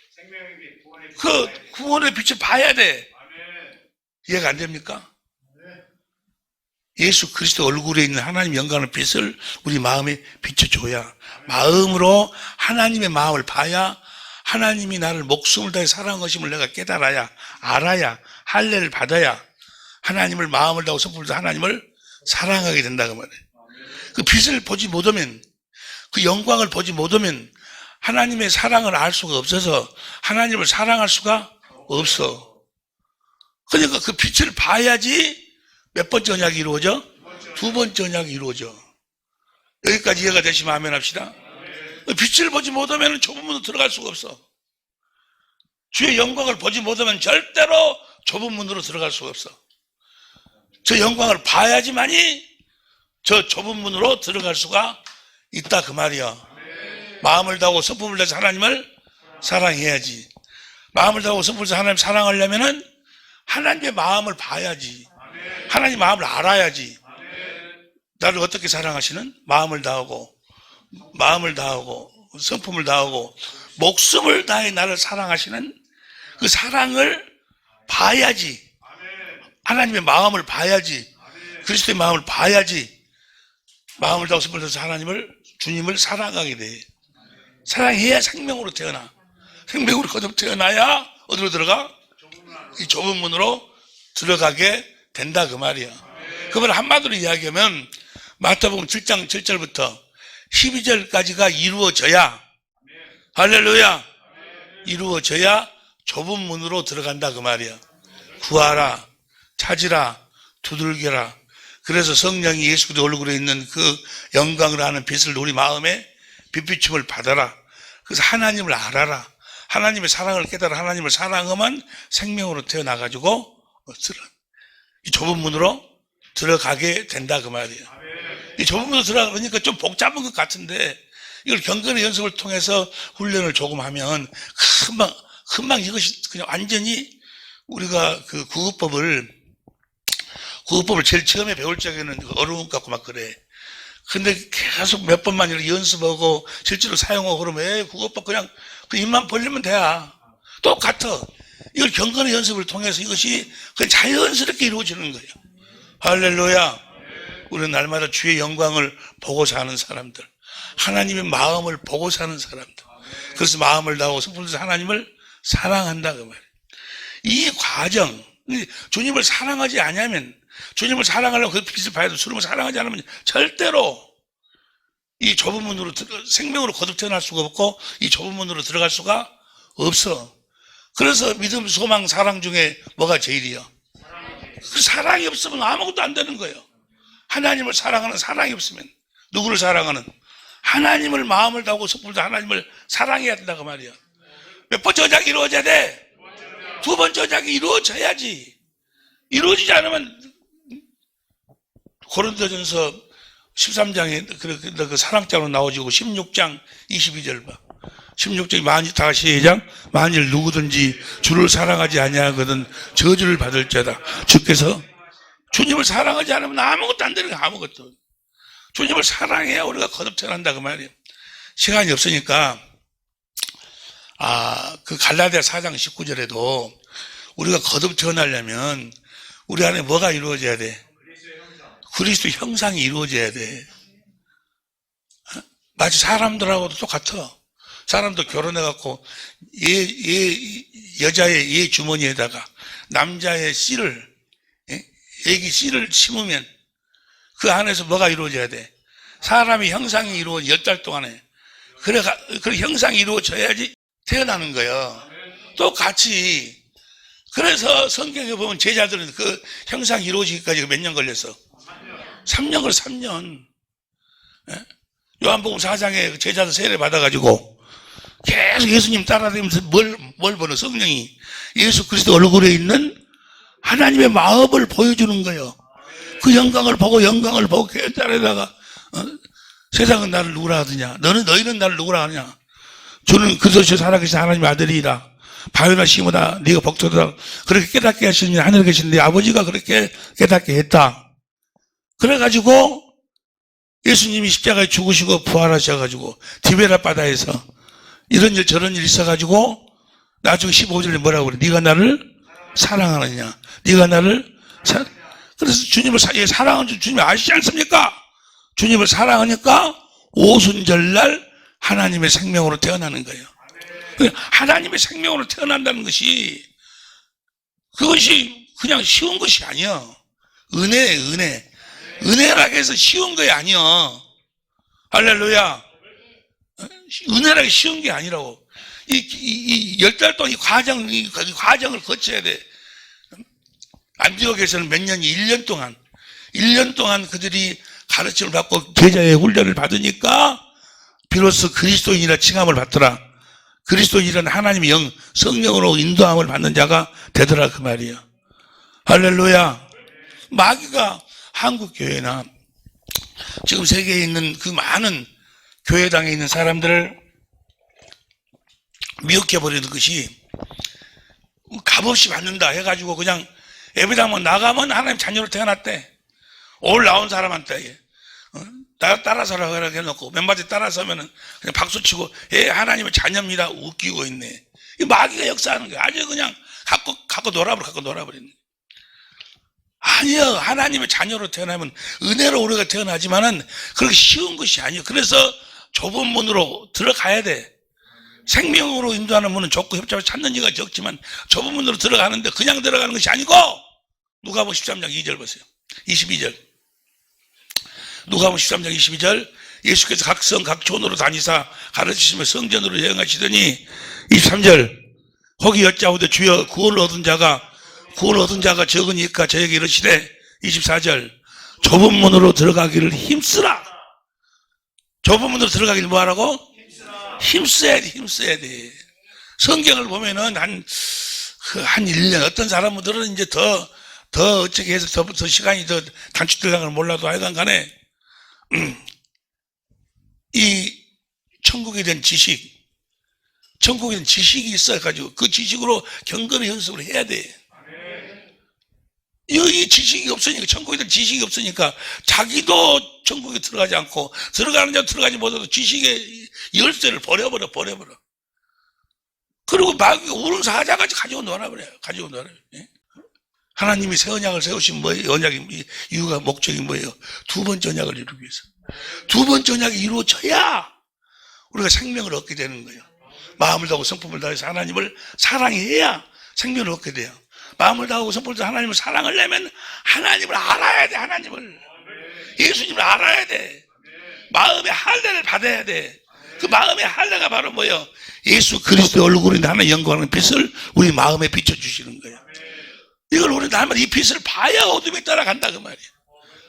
그 구원의 빛을 봐야 돼. 이해가 안 됩니까? 예수 그리스도 얼굴에 있는 하나님 영광의 빛을 우리 마음에 비춰줘야, 마음으로 하나님의 마음을 봐야, 하나님이 나를 목숨을 다해 사랑하심을 내가 깨달아야, 알아야, 할례를 받아야 하나님을 마음을 다하고 성품을 다해 하나님을 사랑하게 된다고 말해요. 그 빛을 보지 못하면, 그 영광을 보지 못하면 하나님의 사랑을 알 수가 없어서 하나님을 사랑할 수가 없어. 그러니까 그 빛을 봐야지 몇 번째 언약이 이루어져? 두 번째 언약이 이루어져. 여기까지 이해가 되시면 아멘 합시다. 빛을 보지 못하면 좁은 문으로 들어갈 수가 없어. 주의 영광을 보지 못하면 절대로 좁은 문으로 들어갈 수가 없어. 저 영광을 봐야지만이 저 좁은 문으로 들어갈 수가 있다 그 말이야. 마음을 다하고 성품을 다해서 하나님을 사랑해야지. 마음을 다하고 성품을 다해서 하나님 사랑하려면은 하나님의 마음을 봐야지. 하나님 마음을 알아야지. 나를 어떻게 사랑하시는? 마음을 다하고 성품을 다하고 목숨을 다해 나를 사랑하시는 그 사랑을 봐야지. 하나님의 마음을 봐야지. 그리스도의 마음을 봐야지. 마음을 다하고 성품을 다해서 주님을 사랑하게 돼. 사랑해야 생명으로 태어나. 생명으로 거듭 태어나야 어디로 들어가? 이 좁은 문으로 들어가게 된다 그 말이야. 그 말 한마디로 이야기하면 마태복음 7장 7절부터 12절까지가 이루어져야, 할렐루야, 이루어져야 좁은 문으로 들어간다 그 말이야. 구하라, 찾으라, 두들겨라. 그래서 성령이 예수 그리스도 얼굴에 있는 그 영광을 아는 빛을 우리 마음에 빛비춤을 받아라. 그래서 하나님을 알아라. 하나님의 사랑을 깨달아 하나님을 사랑하면 생명으로 태어나가지고 이 좁은 문으로 들어가게 된다 그 말이에요. 이 좁은 문으로 들어가니까 좀 복잡한 것 같은데 이걸 경건의 연습을 통해서 훈련을 조금 하면 금방 이것이 그냥 완전히 우리가 그 구급법을 제일 처음에 배울 적에는 어려운 것 같고 막 그래. 근데 계속 몇 번만 이렇게 연습하고 실제로 사용하고 그러면 구급법 그냥 그 입만 벌리면 돼야. 똑같아. 이걸 경건의 연습을 통해서 이것이 그냥 자연스럽게 이루어지는 거예요. 할렐루야. 우리는 날마다 주의 영광을 보고 사는 사람들, 하나님의 마음을 보고 사는 사람들, 그래서 마음을 다하고 성품을 다해서 하나님을 사랑한다 그 말이에요. 이 과정, 주님을 사랑하지 않으면, 주님을 사랑하려면 그 빛을 봐야 돼. 주님을 사랑하지 않으면 절대로 이 좁은 문으로 생명으로 거듭 태어날 수가 없고 이 좁은 문으로 들어갈 수가 없어. 그래서 믿음, 소망, 사랑 중에 뭐가 제일이야? 그 사랑이 없으면 아무것도 안 되는 거예요. 하나님을 사랑하는 사랑이 없으면, 누구를 사랑하는? 하나님을 마음을 다하고 성품을 다하고 하나님을 사랑해야 된다 그 말이야. 몇 번 저작이 이루어져야 돼? 두 번 저작이 이루어져야지. 이루어지지 않으면 고린도전서 13장에 그 사랑장으로 나오지고 16장 22절 봐. 16장이 만일 다 시작. 만일 누구든지 주를 사랑하지 아니하거든 저주를 받을 자다. 주께서 주님을 사랑하지 않으면 아무것도 안 되는 거야. 아무것도. 주님을 사랑해야 우리가 거듭 태어난다 그 말이에요. 시간이 없으니까 그 갈라디아 4장 19절에도 우리가 거듭 태어나려면 우리 안에 뭐가 이루어져야 돼? 그리스도 형상이 이루어져야 돼. 마치 사람들하고도 똑같아. 사람도 결혼해갖고 여자의 얘 주머니에다가 남자의 씨를, 애기 씨를 심으면 그 안에서 뭐가 이루어져야 돼? 사람의 형상이 이루어져 10달 동안에. 그래 형상이 이루어져야지 태어나는 거예요. 똑같이. 그래서 성경에 보면 제자들은 그 형상이 이루어지기까지 몇 년 걸렸어? 3년 걸려, 3년. 요한복음 4장에 제자들 세례 받아가지고 계속 예수님 따라다니면서 뭘 보는 성령이 예수 그리스도 얼굴에 있는 하나님의 마음을 보여주는 거예요. 그 영광을 보고 깨달아다가 세상은 나를 누구라 하느냐? 너희는 나를 누구라 하느냐? 주는 그리스도 살아계신 하나님의 아들이라. 바요나 시모나 네가 복도다. 그렇게 깨닫게 하시니 하늘에 계신 네 아버지가 그렇게 깨닫게 했다. 그래가지고 예수님이 십자가에 죽으시고 부활하셔가지고 디베라 바다에서 이런 일 저런 일 있어가지고 나중에 15절에 뭐라고 그래? 네가 나를 사랑하느냐? 네가 나를 그래서 주님을 사랑하는 줄 주님이 아시지 않습니까? 주님을 사랑하니까 오순절날 하나님의 생명으로 태어나는 거예요. 하나님의 생명으로 태어난다는 것이 그것이 그냥 쉬운 것이 아니야. 은혜라고 해서 쉬운 게 아니야. 할렐루야. 은혜라고 쉬운 게 아니라고. 이 10달 동안 이 과정을 거쳐야 돼. 안디옥에서는 몇 년이 1년 동안 그들이 가르침을 받고 제자의 훈련을 받으니까 비로소 그리스도인이라 칭함을 받더라. 그리스도인은 하나님의 영, 성령으로 인도함을 받는 자가 되더라 그 말이야. 할렐루야. 마귀가 한국 교회나 지금 세계에 있는 그 많은 교회당에 있는 사람들을 미혹해버리는 것이 값없이 받는다 해가지고 그냥 예배당만 나가면 하나님 자녀로 태어났대. 올 나온 사람한테 따라서라 해놓고 맨바지 따라서면은 그냥 박수치고 하나님의 자녀입니다 웃기고 있네. 이 마귀가 역사하는 거야. 아주 그냥 갖고 놀아버리네. 아니요, 하나님의 자녀로 태어나면 은혜로 우리가 태어나지만은 그렇게 쉬운 것이 아니에요. 그래서 좁은 문으로 들어가야 돼. 생명으로 인도하는 문은 좁고 협잡을 찾는 이가 적지만 좁은 문으로 들어가는데 그냥 들어가는 것이 아니고, 누가복음 13장 2절 보세요. 22절. 누가복음 13장 22절. 예수께서 각 성 각 촌으로 다니사 가르치시며 성전으로 여행하시더니 23절. 거기 여짜오되 주여 구원을 얻은 자가 적으니까 저에게 이르시되 24절. 좁은 문으로 들어가기를 힘쓰라. 좁은 문으로 들어가기를 뭐하라고? 힘써야 돼. 성경을 보면은 한 1년, 어떤 사람들은 이제 더 어떻게 해서 더 시간이 더 단축되려는 걸 몰라도 하여간 간에, 이 천국에 대한 지식이 있어가지고 그 지식으로 경건의 연습을 해야 돼. 이 지식이 없으니까, 천국에 대한 지식이 없으니까 자기도 천국에 들어가지 않고 들어가는 자 들어가지 못해도 지식의 열쇠를 버려버려. 그리고 마귀가 우는 사자같이 가지고 놀아버려요. 예? 하나님이 새 언약을 세우신 뭐예요? 언약이 이유가 목적이 뭐예요? 두 번째 언약을 이루기 위해서. 두 번째 언약이 이루어져야 우리가 생명을 얻게 되는 거예요. 마음을 다하고 성품을 다해서 하나님을 사랑해야 생명을 얻게 돼요. 마음을 다하고 성품을 다해서 하나님을 사랑하려면 하나님을 알아야 돼. 예수님을 알아야 돼. 마음의 할례를 받아야 돼. 그 마음의 할례가 바로 뭐예요? 예수 그리스도의 얼굴인 하나의 영광하는 빛을 우리 마음에 비춰주시는 거예요. 이걸 우리 날마다 이 빛을 봐야 어둠이 따라간다 그 말이에요.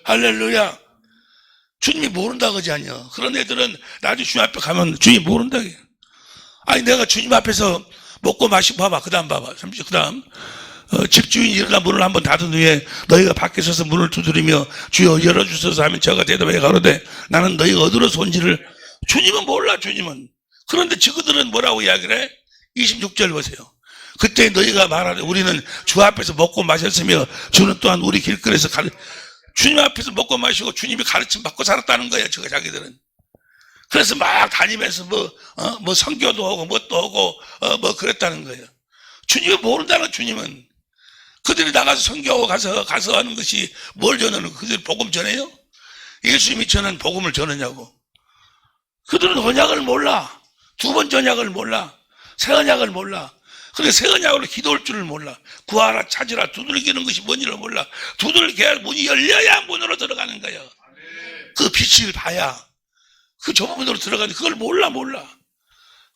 할렐루야. 주님이 모른다 그러지 않냐. 그런 애들은 나중에 주님 앞에 가면 주님이 모른다. 아니 내가 주님 앞에서 먹고 마시고 봐봐. 그 다음 집주인이 일어나 문을 한번 닫은 후에 너희가 밖에 서서 문을 두드리며 주여 열어주소서 하면 저가 대답해 가로되 나는 너희가 어디로서 온지를. 주님은 몰라. 그런데 저그들은 뭐라고 이야기를 해? 26절 보세요. 그때 너희가 말하되 우리는 주 앞에서 먹고 마셨으며 주는 또한 우리 길거리에서 주님 앞에서 먹고 마시고 주님이 가르침 받고 살았다는 거예요. 자기들은. 그래서 막 다니면서 뭐 선교도 하고 뭣도 하고 뭐 그랬다는 거예요. 주님이 모른다는. 주님은 그들이 나가서 선교하고 가서 하는 것이 뭘 전하는 거예요? 그들이 복음 전해요? 예수님이 전한 복음을 전하냐고. 그들은 언약을 몰라. 두 번째 언약을 몰라. 새 언약을 몰라. 근데 새 언약으로 기도할 줄을 몰라. 구하라 찾으라 두들기는 것이 뭔지를 몰라. 두들겨야 문이 열려야 문으로 들어가는 거예요. 그 빛을 봐야 그 좁은 문으로 들어가는데 그걸 몰라.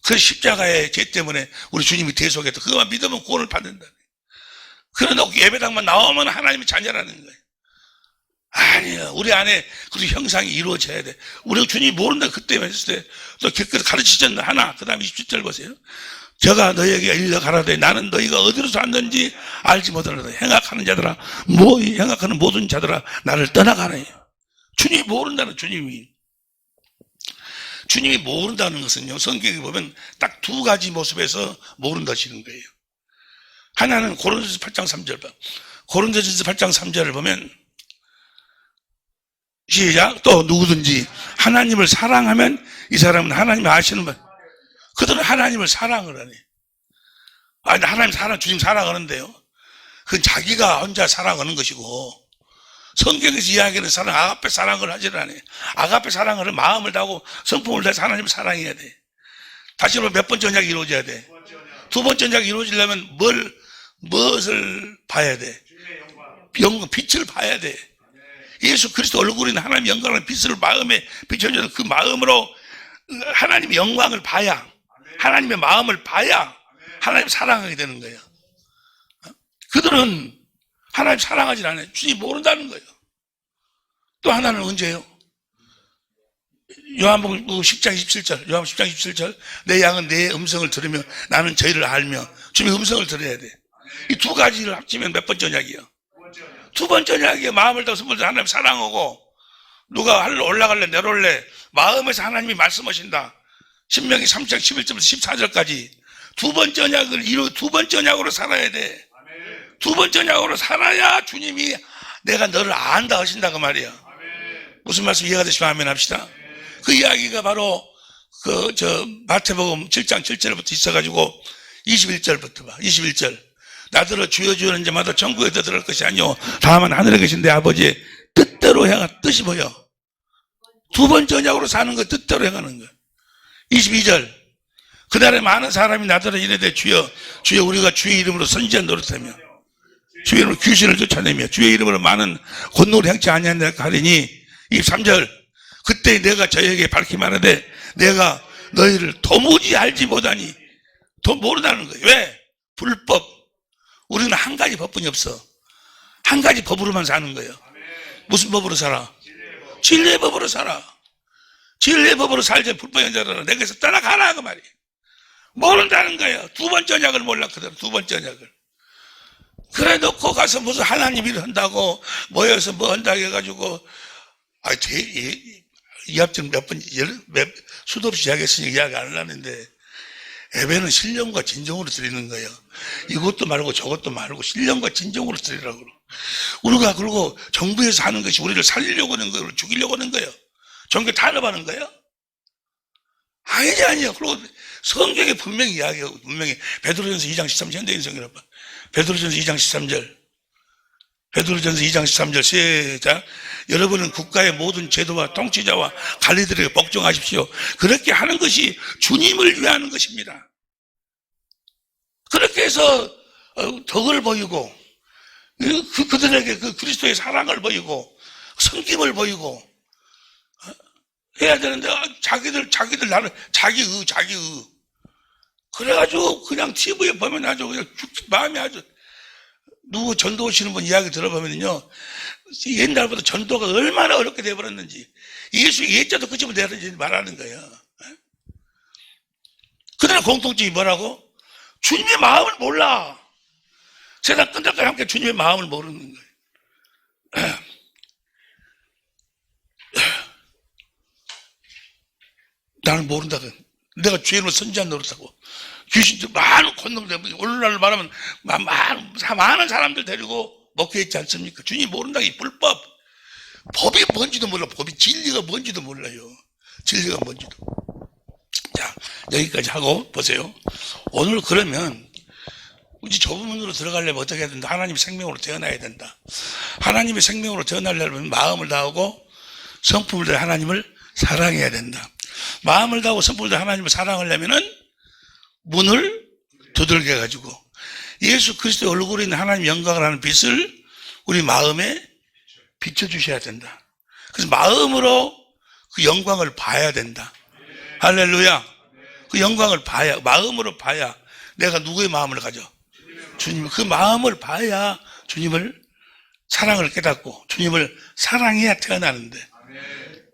그 십자가의 죄 때문에 우리 주님이 대속했다. 그것만 믿으면 구원을 받는다. 그러나 예배당만 나오면 하나님의 자녀라는 거예요. 아니요. 우리 안에 그 형상이 이루어져야 돼. 우리가 주님이 모른다. 그때 했을 때 또 길거리 가르치셨나 하나. 그 다음에 27절 보세요. 저가 너희에게 일러 가라되 나는 너희가 어디로서 왔는지 알지 못하노라. 행악하는 모든 자들아 나를 떠나가라. 주님이 모른다는. 주님이 모른다는 것은요, 성경에 보면 딱 두 가지 모습에서 모른다시는 거예요. 하나는 고린도전서 8장 3절 봐. 고린도전서 8장 3절을 보면 시작. 또 누구든지 하나님을 사랑하면 이 사람은 하나님을 아시는 분. 그들은 하나님을 사랑을 하네. 아니 하나님 주님 사랑하는데요. 그건 자기가 혼자 사랑하는 것이고 성경에서 이야기하는 사랑, 아가페 사랑을 하지를 않아요. 아가페 사랑을 마음을 다하고 성품을 다해서 하나님을 사랑해야 돼. 다시 한번 몇 번째 언약이 이루어져야 돼? 두 번째 언약이 이루어지려면 무엇을 봐야 돼? 빛을 봐야 돼. 예수 그리스도 얼굴인 하나님 영광을 빛을 마음에 비춰줘서 그 마음으로 하나님의 영광을 봐야, 하나님의 마음을 봐야 하나님 사랑하게 되는 거예요. 그들은 하나님 사랑하지 않아요. 주님 모른다는 거예요. 또 하나는 언제요? 요한복음 10장 27절, 요한복음 10장 27절, 내 양은 내 음성을 들으며 나는 저희를 알며, 주님의 음성을 들어야 돼. 이 두 가지를 합치면 몇 번째 언약이요? 두 번째 언약이요. 마음을 다하고 선물을 하나님 사랑하고, 누가 올라갈래, 내려올래, 마음에서 하나님이 말씀하신다. 신명기 3장 11절부터 14절까지 두 번째 언약을 두 번째 언약으로 살아야 돼. 두 번째 언약으로 살아야 주님이 내가 너를 안다 하신다 그 말이야. 무슨 말씀 이해가 되시면 아멘 합시다. 그 이야기가 바로 마태복음 7장 7절부터 있어가지고 21절부터 봐. 21절. 나더러 주여 주여 하는 자마다 천국에 들어갈 것이 아니오 다만 하늘에 계신 내 아버지의 뜻대로 행한 뜻이 뭐야? 두 번째 언약으로 사는 거 뜻대로 행하는 거야. 22절. 그날에 많은 사람이 나더러 이르되 주여 주여 우리가 주의 이름으로 선지한 노릇하며 주의 이름으로 귀신을 쫓아내며 주의 이름으로 많은 권능을 행치 아니하느냐 하리니 23절. 그때 내가 저에게 밝히 말하되 내가 너희를 도무지 알지 못하니 모른다는 거예요. 왜? 불법. 우리는 한 가지 법뿐이 없어. 한 가지 법으로만 사는 거예요. 무슨 법으로 살아? 진리의 법으로 살아. 진리의 법으로 살자. 불법 연자라는 내게서 떠나가라 그 말이에요. 모른다는 거예요. 두 번째 언약을 몰랐거든. 두 번째 언약을. 그래 놓고 가서 무슨 하나님 일을 한다고 모여서 뭐 한다고 해가지고 이 앞전 수도 없이 이야기했으니 이야기 안 하려는데 예배는 신령과 진정으로 드리는 거예요. 이것도 말고 저것도 말고 신령과 진정으로 드리라고. 우리가 그리고 정부에서 하는 것이 우리를 살리려고 하는 거예요. 죽이려고 하는 거예요. 종교 탄압하는 거예요. 아니요. 그리고 성경에 분명히 이야기하고 분명히 베드로전서 2장 13절 현대인성이라고 봐. 베드로전서 2장 13절. 베드로전서 2장 13절 시작. 여러분은 국가의 모든 제도와 통치자와 관리들에게 복종하십시오. 그렇게 하는 것이 주님을 위하는 것입니다. 그렇게 해서 덕을 보이고 그들에게 그 그리스도의 사랑을 보이고 섬김을 보이고 해야 되는데 자기들 나는 자기의 그래가지고 그냥 TV에 보면 아주 그냥 마음이 아주 누구 전도 오시는 분 이야기 들어보면요 옛날보다 전도가 얼마나 어렵게 돼버렸는지 예수 예자도 그 집을 내려지 말하는 거예요. 그들의 공통점이 뭐라고? 주님의 마음을 몰라. 세상 끝날까지 함께 주님의 마음을 모르는 거예요. 나는 모른다. 내가 주님을 선지한 노릇하고 귀신들 많은 권능들 오늘날 말하면 많은 사람들 데리고 먹게 있지 않습니까? 주님 모른다. 이 불법 법이 뭔지도 몰라. 법이 진리가 뭔지도 몰라요. 진리가 뭔지도. 자 여기까지 하고 보세요. 오늘 그러면 우리 좁은 문으로 들어가려면 어떻게 해야 된다? 하나님의 생명으로 태어나야 된다. 하나님의 생명으로 태어나려면 마음을 다하고 성품을 다해 하나님을 사랑해야 된다. 마음을 다하고 성품을 다해 하나님을 사랑하려면은 문을 두들겨 가지고 예수 그리스도의 얼굴에 있는 하나님 영광을 하는 빛을 우리 마음에 비춰주셔야 된다. 그래서 마음으로 그 영광을 봐야 된다. 할렐루야. 그 영광을 봐야, 마음으로 봐야 내가 누구의 마음을 가져? 주님, 그 마음을 봐야 주님을 사랑을 깨닫고 주님을 사랑해야 태어나는데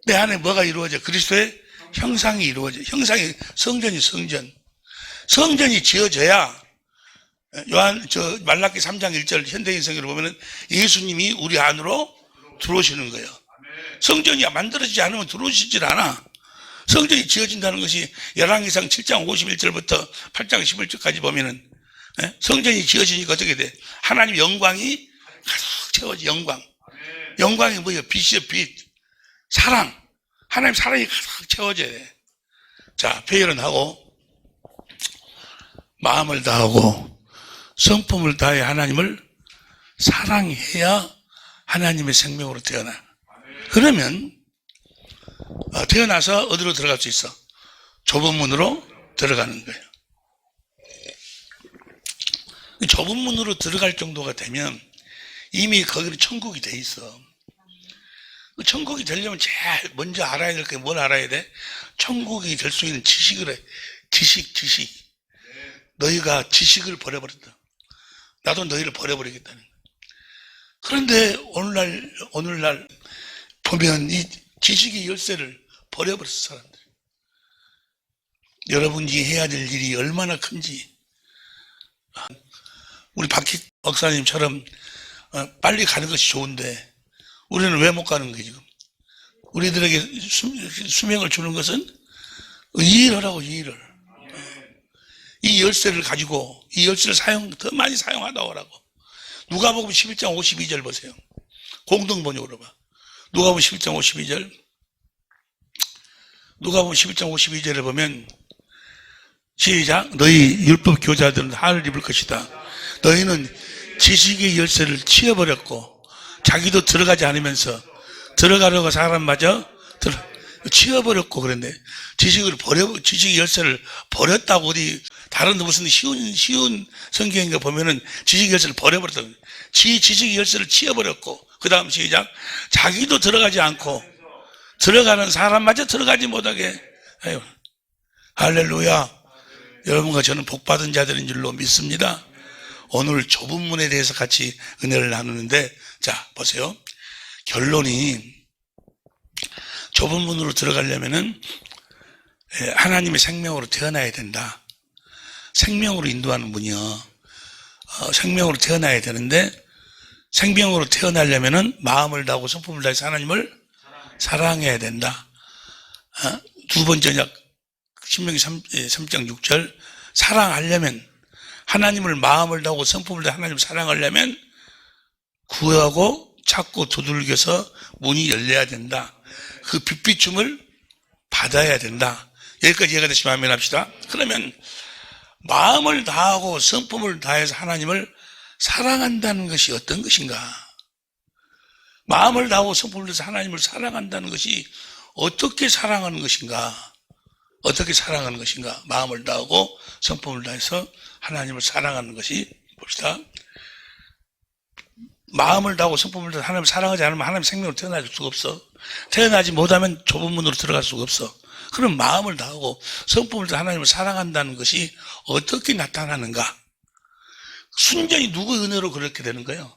내 안에 뭐가 이루어져? 그리스도의 형상이 이루어져. 형상이 성전이 성전이 지어져야 말라기 3장 1절 현대인성으로 보면은 예수님이 우리 안으로 들어오시는 거예요. 성전이 만들어지지 않으면 들어오시질 않아. 성전이 지어진다는 것이 열왕기상 7장 51절부터 8장 11절까지 보면은 성전이 지어지니까 어떻게 돼? 하나님 영광이 가득 채워져. 영광이 뭐예요? 빛이요, 빛. 사랑. 하나님 사랑이 가득 채워져야 돼. 자, 표현은 하고 마음을 다하고 성품을 다해 하나님을 사랑해야 하나님의 생명으로 태어나. 그러면 태어나서 어디로 들어갈 수 있어? 좁은 문으로 들어가는 거예요. 좁은 문으로 들어갈 정도가 되면 이미 거기는 천국이 돼 있어. 천국이 되려면 제일 먼저 알아야 될 게 뭘 알아야 돼? 천국이 될 수 있는 지식을 해. 지식. 너희가 지식을 버려버린다. 나도 너희를 버려버리겠다는 거야. 그런데 오늘날 보면 이 지식의 열쇠를 버려버렸어, 사람들. 여러분이 해야 될 일이 얼마나 큰지. 우리 박희 목사님처럼 빨리 가는 것이 좋은데 우리는 왜 못 가는 거예요, 지금? 우리들에게 수명을 주는 것은 이 일을 하라고, 이 일을. 이 열쇠를 가지고 이 열쇠를 더 많이 사용하다 오라고. 누가복음 11장 52절 보세요. 공동번역으로 봐. 누가복음 11장 52절. 누가복음 11장 52절에 보면 시작. 너희 율법 교자들은 한을 입을 것이다. 너희는 지식의 열쇠를 치워버렸고 자기도 들어가지 않으면서 들어가려고 사람마저 치워버렸고 그랬네. 지식의 열쇠를 버렸다고. 어디 다른 무슨 쉬운 성경인가 보면은 지식의 열쇠를 버려버렸다고. 지식의 열쇠를 치워버렸고 그 다음 시작. 자기도 들어가지 않고 들어가는 사람마저 들어가지 못하게. 아유, 할렐루야. 여러분과 저는 복받은 자들인 줄로 믿습니다. 오늘 좁은 문에 대해서 같이 은혜를 나누는데, 자 보세요. 결론이 좁은 문으로 들어가려면은 하나님의 생명으로 태어나야 된다. 생명으로 인도하는 문이요. 생명으로 태어나야 되는데, 생명으로 태어나려면은 마음을 다하고 성품을 다해서 하나님을 사랑해야 된다. 두 번째 약 신명기 3장 6절. 사랑하려면, 하나님을 마음을 다하고 성품을 다해 하나님을 사랑하려면 구하고 찾고 두들겨서 문이 열려야 된다. 그 빛비춤을 받아야 된다. 여기까지 이해가 되시면 아멘 합시다. 그러면 마음을 다하고 성품을 다해서 하나님을 사랑한다는 것이 어떤 것인가? 마음을 다하고 성품을 다해서 하나님을 사랑한다는 것이 어떻게 사랑하는 것인가? 어떻게 사랑하는 것인가? 마음을 다하고 성품을 다해서 하나님을 사랑하는 것이, 봅시다. 마음을 다하고 성품을 다해서 하나님을 사랑하지 않으면 하나님의 생명으로 태어날 수가 없어. 태어나지 못하면 좁은 문으로 들어갈 수가 없어. 그럼 마음을 다하고 성품을 다해서 하나님을 사랑한다는 것이 어떻게 나타나는가? 순전히 누구의 은혜로 그렇게 되는 거예요?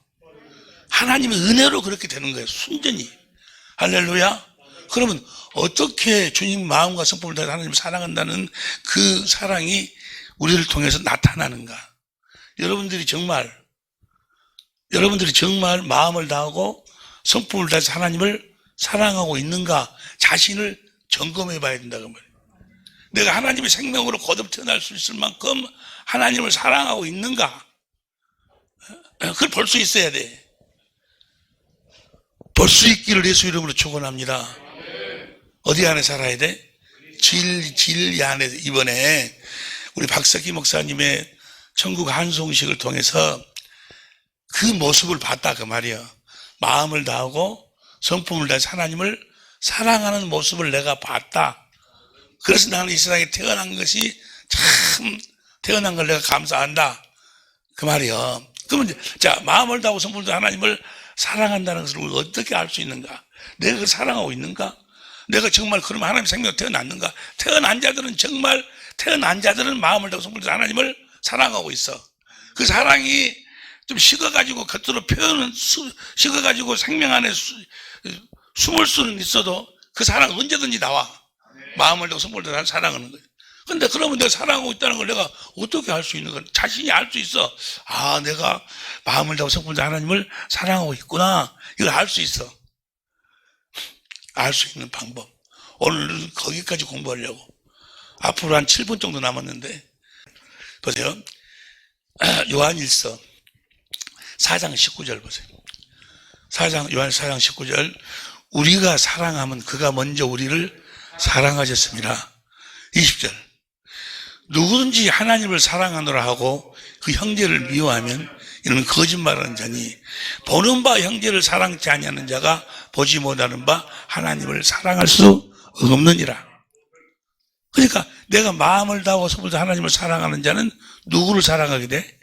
하나님의 은혜로 그렇게 되는 거예요. 순전히. 할렐루야. 그러면 어떻게 주님 마음과 성품을 다해서 하나님을 사랑한다는 그 사랑이 우리를 통해서 나타나는가? 여러분들이 정말 마음을 다하고 성품을 다해서 하나님을 사랑하고 있는가? 자신을 점검해 봐야 된다고 말이에요. 내가 하나님의 생명으로 거듭 태어날 수 있을 만큼 하나님을 사랑하고 있는가? 그걸 볼 수 있어야 돼. 볼 수 있기를 예수 이름으로 축원합니다. 어디 안에 살아야 돼? 진리 안에. 이번에 우리 박석기 목사님의 천국 한송식을 통해서 그 모습을 봤다 그 말이야. 마음을 다하고 성품을 다해서 하나님을 사랑하는 모습을 내가 봤다. 그래서 나는 이 세상에 태어난 것이 참, 태어난 걸 내가 감사한다 그 말이야. 그러면 자, 마음을 다하고 성품을 다해서 하나님을 사랑한다는 것을 우리가 어떻게 알 수 있는가? 내가 그걸 사랑하고 있는가? 내가 정말 그러면 하나님의 생명으로 태어났는가? 태어난 자들은 마음을 다하고 성품을 다해서 하나님을 사랑하고 있어. 그 사랑이 좀 식어가지고 겉으로 표현은 식어가지고 생명 안에 숨을 수는 있어도 그 사랑은 언제든지 나와. 마음을 다하고 성품을 다해서 사랑하는 거예요. 근데 그러면 내가 사랑하고 있다는 걸 내가 어떻게 알 수 있는 건 자신이 알 수 있어. 아, 내가 마음을 다하고 성품을 다해서 하나님을 사랑하고 있구나. 이걸 알 수 있어. 알 수 있는 방법. 오늘 거기까지 공부하려고. 앞으로 한 7분 정도 남았는데 보세요. 요한일서 4장 19절 보세요. 요한 4장 19절. 우리가 사랑하면 그가 먼저 우리를 사랑하셨습니다. 20절. 누구든지 하나님을 사랑하노라 하고 그 형제를 미워하면 이는 거짓말하는 자니 보는 바 형제를 사랑치 아니하는 자가 보지 못하는 바 하나님을 사랑할 수 없느니라. 그러니까 내가 마음을 다하고 성품을 다해 하나님을 사랑하는 자는 누구를 사랑하게 돼?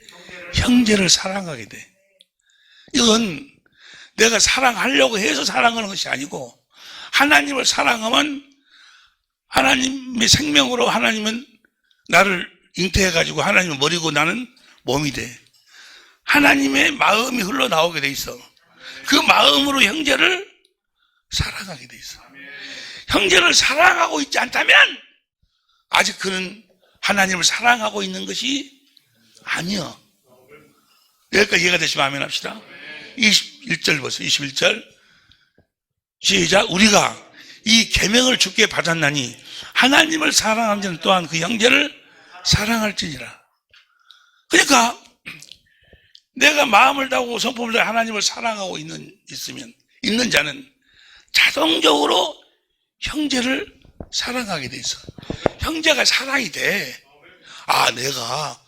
형제를 사랑하게 돼. 이건 내가 사랑하려고 해서 사랑하는 것이 아니고 하나님을 사랑하면 하나님의 생명으로 하나님은 나를 잉태해가지고 하나님을 버리고 나는 몸이 돼. 하나님의 마음이 흘러나오게 돼 있어. 그 마음으로 형제를 사랑하게 돼 있어. 형제를 사랑하고 있지 않다면 아직 그는 하나님을 사랑하고 있는 것이 아니요. 여기까지 이해가 되시면 아멘 합시다. 21절 보세요. 21절 시작. 우리가 이 계명을 주께 받았나니 하나님을 사랑하는 자는 또한 그 형제를 사랑할지니라. 그러니까 내가 마음을 다하고 성품을 다해 하나님을 사랑하고 있는 자는 자동적으로 형제를 사랑하게 돼 있어. 형제가 사랑이 돼. 아, 내가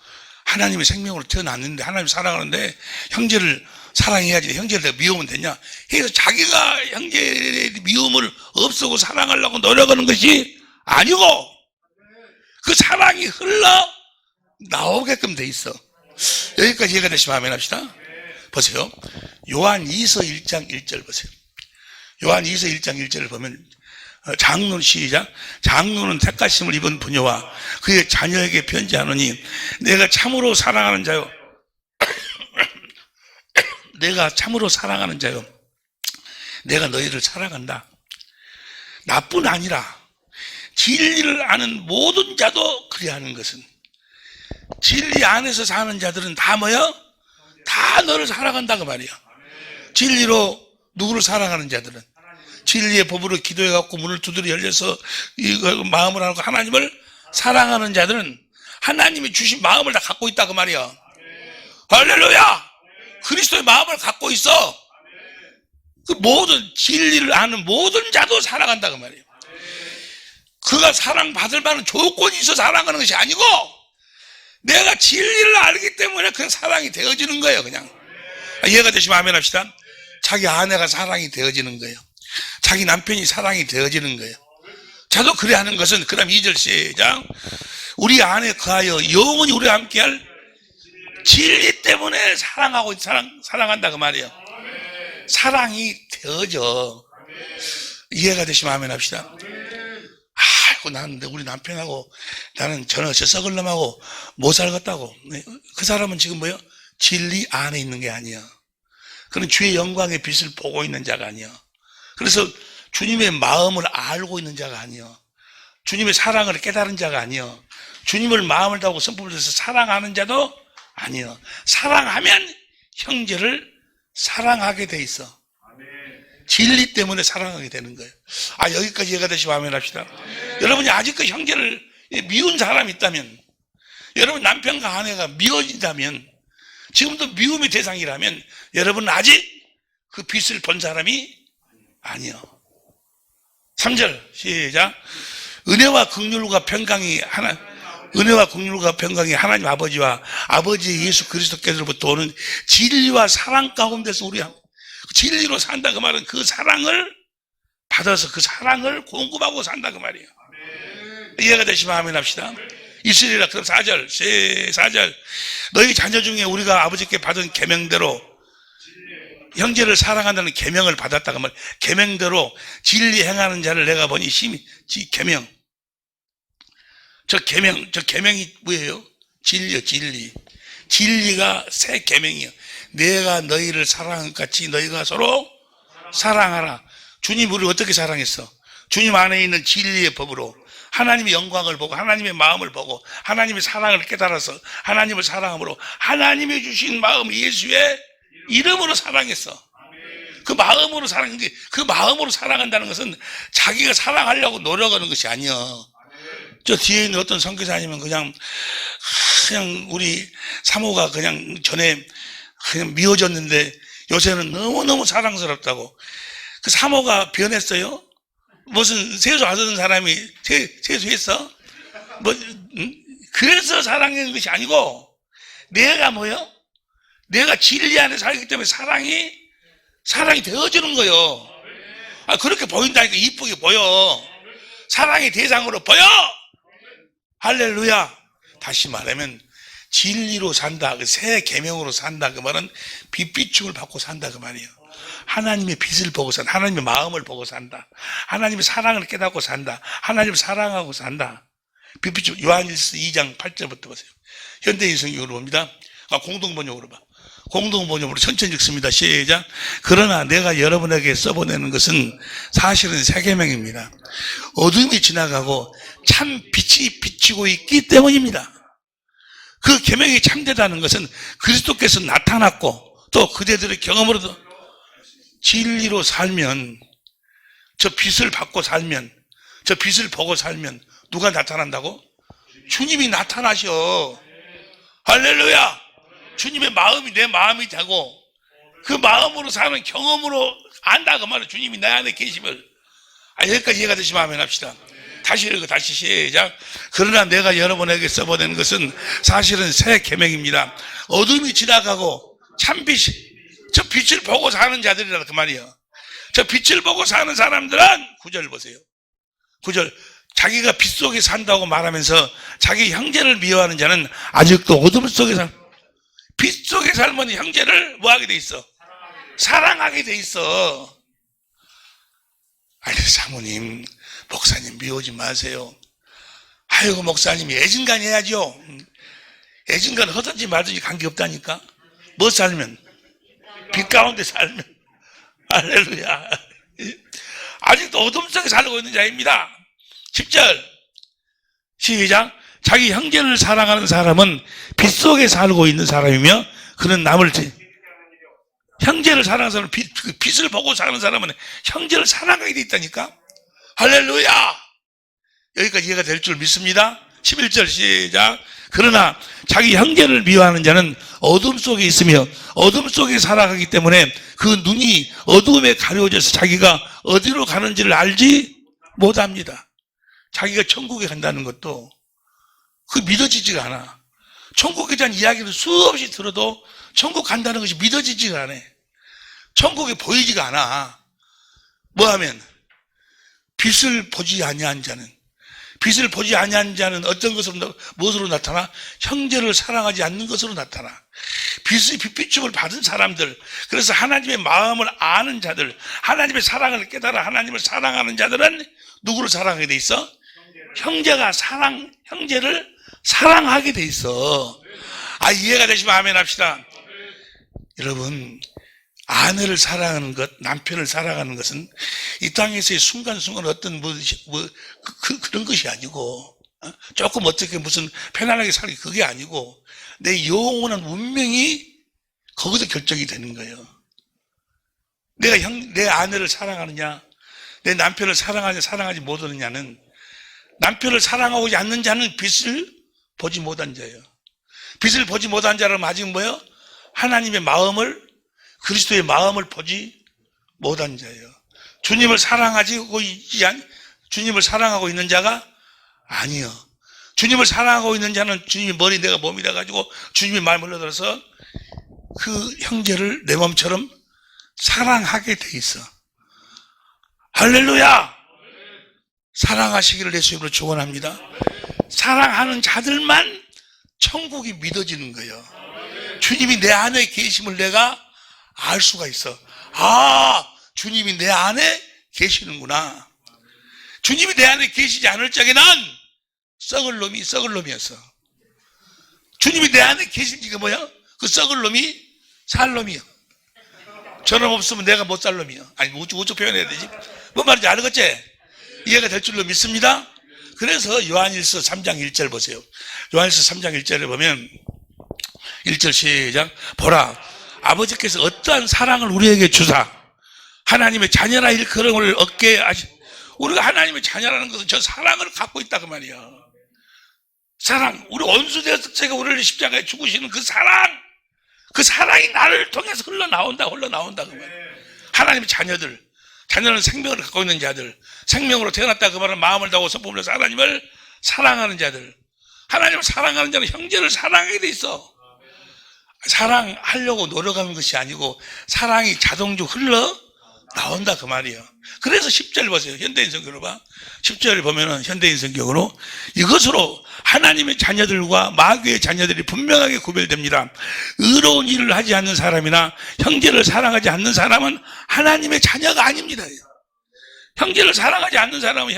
하나님의 생명으로 태어났는데 하나님 사랑하는데 형제를 사랑해야지. 형제를 내가 미우면 되냐? 그래서 자기가 형제의 미움을 없애고 사랑하려고 노력하는 것이 아니고 그 사랑이 흘러 나오게끔 돼 있어. 여기까지 이해가 되시면 아멘 합시다. 보세요. 요한 2서 1장 1절 보세요. 요한 2서 1장 1절을 보면 장로는 시작. 장로는 택하심을 입은 부녀와 그의 자녀에게 편지하노니 내가 참으로 사랑하는 자요. 내가 참으로 사랑하는 자요. 내가 너희를 사랑한다. 나뿐 아니라 진리를 아는 모든 자도 그리 하는 것은 진리 안에서 사는 자들은 다 뭐야? 다 너를 사랑한다고 말이야. 진리로 누구를 사랑하는 자들은 진리의 법으로 기도해갖고 문을 두드려 열려서 마음을 하고 하나님을 사랑하는 자들은 하나님이 주신 마음을 다 갖고 있다고 말이야. 할렐루야! 그리스도의 마음을 갖고 있어. 그 모든 진리를 아는 모든 자도 사랑한다고 말이야. 그가 사랑받을 만한 조건이 있어 사랑하는 것이 아니고 내가 진리를 알기 때문에 그냥 사랑이 되어지는 거예요. 그냥 이해가 되시면 아멘 합시다. 자기 아내가 사랑이 되어지는 거예요. 자기 남편이 사랑이 되어지는 거예요. 자도 그래 하는 것은 그 다음 2절 시작. 우리 안에 거하여 영원히 우리와 함께할 진리 때문에 사랑한다 그 말이에요. 사랑이 되어져. 이해가 되시면 아멘 합시다. 아이고 나는 우리 남편하고 나는 저는 저 썩을 놈하고 못 살겠다고. 그 사람은 지금 뭐요? 진리 안에 있는 게 아니야. 그는 주의 영광의 빛을 보고 있는 자가 아니야. 그래서 주님의 마음을 알고 있는 자가 아니야. 주님의 사랑을 깨달은 자가 아니야. 주님을 마음을 다하고 성품을 다해서 사랑하는 자도 아니야. 사랑하면 형제를 사랑하게 돼 있어. 진리 때문에 사랑하게 되는 거예요. 아, 여기까지 이해가 되시면 아멘 합시다. 여러분이 아직도 형제를 미운 사람이 있다면, 여러분 남편과 아내가 미워진다면, 지금도 미움의 대상이라면 여러분은 아직 그 빛을 본 사람이 아니요. 3절 시작. 은혜와 긍휼과 평강이 하나님 아버지와 아버지 예수 그리스도께로부터 오는 진리와 사랑 가운데서 우리 진리로 산다 그 말은 그 사랑을 받아서 그 사랑을 공급하고 산다 그 말이에요. 이해가 되시면 아멘 합시다. 있으리라. 그럼 4절 너희 자녀 중에 우리가 아버지께 받은 계명대로 형제를 사랑한다는 계명을 받았다 그 말. 계명대로 진리 행하는 자를 내가 보니 계명. 저 계명이 뭐예요? 진리요, 진리. 진리가 새 계명이요. 내가 너희를 사랑한 것 같이 너희가 서로 사랑하라. 주님 우리를 어떻게 사랑했어? 주님 안에 있는 진리의 법으로 하나님의 영광을 보고 하나님의 마음을 보고 하나님의 사랑을 깨달아서 하나님을 사랑함으로 하나님이 주신 마음 예수의 이름으로 사랑했어. 그 마음으로 사랑했는데 그 마음으로 사랑한다는 것은 자기가 사랑하려고 노력하는 것이 아니야. 저 뒤에 있는 어떤 선교사님은 그냥 우리 사모가 그냥 전에 그냥 미워졌는데 요새는 너무너무 사랑스럽다고. 그 사모가 변했어요? 무슨 세수하던 사람이 세수했어? 그래서 사랑하는 것이 아니고 내가 뭐요? 내가 진리 안에 살기 때문에 사랑이 되어지는 거예요. 아, 그렇게 보인다니까 이쁘게 보여. 사랑의 대상으로 보여. 할렐루야. 다시 말하면 진리로 산다. 새 계명으로 산다. 그 말은 빛비춤을 받고 산다. 그 말이에요. 하나님의 빛을 보고 산다. 하나님의 마음을 보고 산다. 하나님의 사랑을 깨닫고 산다. 하나님을 사랑하고 산다. 빛비춤. 요한일서 2장 8절부터 보세요. 현대인 성경으로 봅니다. 공동번역으로 봐. 공동번역으로 천천히 읽습니다. 시작. 그러나 내가 여러분에게 써보내는 것은 사실은 새 계명입니다. 어둠이 지나가고 참 빛이 비치고 있기 때문입니다. 그 계명이 참되다는 것은 그리스도께서 나타났고 또 그대들의 경험으로도 진리로 살면, 저 빛을 받고 살면, 저 빛을 보고 살면 누가 나타난다고? 주님이 나타나셔. 할렐루야. 주님의 마음이 내 마음이 되고 그 마음으로 사는 경험으로 안다 그 말은 주님이 내 안에 계심을. 여기까지 이해가 되시면 아멘 합시다. 다시 읽어. 다시 시작. 그러나 내가 여러분에게 써보낸 것은 사실은 새 계명입니다. 어둠이 지나가고 참빛이, 저 빛을 보고 사는 자들이라 그 말이에요. 저 빛을 보고 사는 사람들은 9절 보세요. 9절. 자기가 빛 속에 산다고 말하면서 자기 형제를 미워하는 자는 아직도 어둠 속에 빛 속에 살면 형제를 뭐하게 돼 있어? 사랑하게 돼 있어. 아니, 사모님, 목사님 미워하지 마세요. 아이고, 목사님 애진간 해야죠. 애진간 하든지 말든지 관계없다니까. 뭐 살면? 빛 가운데 살면. 할렐루야. 아직도 어둠 속에 살고 있는 자입니다. 10절 시작. 자기 형제를 사랑하는 사람은 빛 속에 살고 있는 사람이며 그는 남을 형제를 사랑하는 사람은 빛을 보고 사는 사람은 형제를 사랑하게 돼 있다니까. 할렐루야. 여기까지 이해가 될 줄 믿습니다. 11절 시작. 그러나 자기 형제를 미워하는 자는 어둠 속에 있으며 어둠 속에 살아가기 때문에 그 눈이 어둠에 가려져서 자기가 어디로 가는지를 알지 못합니다. 자기가 천국에 간다는 것도 그 믿어지지가 않아. 천국에 대한 이야기를 수없이 들어도 천국 간다는 것이 믿어지지가 않아. 천국에 보이지가 않아. 뭐하면 빛을 보지 아니한 자는, 빛을 보지 아니한 자는 어떤 것으로, 무엇으로 나타나? 형제를 사랑하지 않는 것으로 나타나. 빛비춤을 받은 사람들, 그래서 하나님의 마음을 아는 자들, 하나님의 사랑을 깨달아 하나님을 사랑하는 자들은 누구를 사랑하게 돼 있어? 형제를 사랑하게 돼 있어. 이해가 되시면 아멘 합시다. 여러분, 아내를 사랑하는 것, 남편을 사랑하는 것은 이 땅에서의 순간순간 어떤 그런 것이 아니고, 조금 어떻게 무슨 편안하게 살기 그게 아니고, 내 영원한 운명이 거기서 결정이 되는 거예요. 내가 내 아내를 사랑하느냐, 내 남편을 사랑하느냐, 사랑하지 못하느냐는, 남편을 사랑하지 않는 자는 빛을 보지 못한 자예요. 빛을 보지 못한 자는 아직 뭐예요? 하나님의 마음을, 그리스도의 마음을 보지 못한 자예요. 주님을 사랑하고 있는 자가 아니요. 주님을 사랑하고 있는 자는 주님이 머리 내가 몸이라 가지고 주님의 마음을 얻어서 그 형제를 내 몸처럼 사랑하게 돼 있어. 할렐루야. 사랑하시기를 예수 이름으로 축원합니다. 사랑하는 자들만 천국이 믿어지는 거예요. 주님이 내 안에 계심을 내가 알 수가 있어. 주님이 내 안에 계시는구나. 주님이 내 안에 계시지 않을 적에는 썩을 놈이었어. 주님이 내 안에 계신 지가 뭐야? 그 썩을 놈이 살 놈이야. 저놈 없으면 내가 못 살 놈이야. 우주 표현해야 되지. 뭔 말인지 알겠지? 이해가 될 줄로 믿습니다. 그래서 요한일서 3장 1절 보세요. 요한일서 3장 1절에 보면 1절 시작. 보라, 아버지께서 어떠한 사랑을 우리에게 주사 하나님의 자녀라 일컬음을 얻게 하시. 우리가 하나님의 자녀라는 것은 저 사랑을 갖고 있다 그 말이야. 사랑, 우리 원수되어서 제가 우리를 십자가에 죽으시는 그 사랑이 나를 통해서 흘러나온다 그 말이야. 하나님의 자녀는 생명을 갖고 있는 자들, 생명으로 태어났다 그 말은 마음을 다하고 성품을 다해서 하나님을 사랑하는 자들. 하나님을 사랑하는 자는 형제를 사랑하게 돼 있어. 사랑하려고 노력하는 것이 아니고 사랑이 자동적으로 흘러 나온다 그 말이에요. 그래서 10절 보세요. 현대인 성경으로 봐. 10절을 보면은 현대인 성경으로 이것으로 하나님의 자녀들과 마귀의 자녀들이 분명하게 구별됩니다. 의로운 일을 하지 않는 사람이나 형제를 사랑하지 않는 사람은 하나님의 자녀가 아닙니다. 형제를 사랑하지 않는 사람은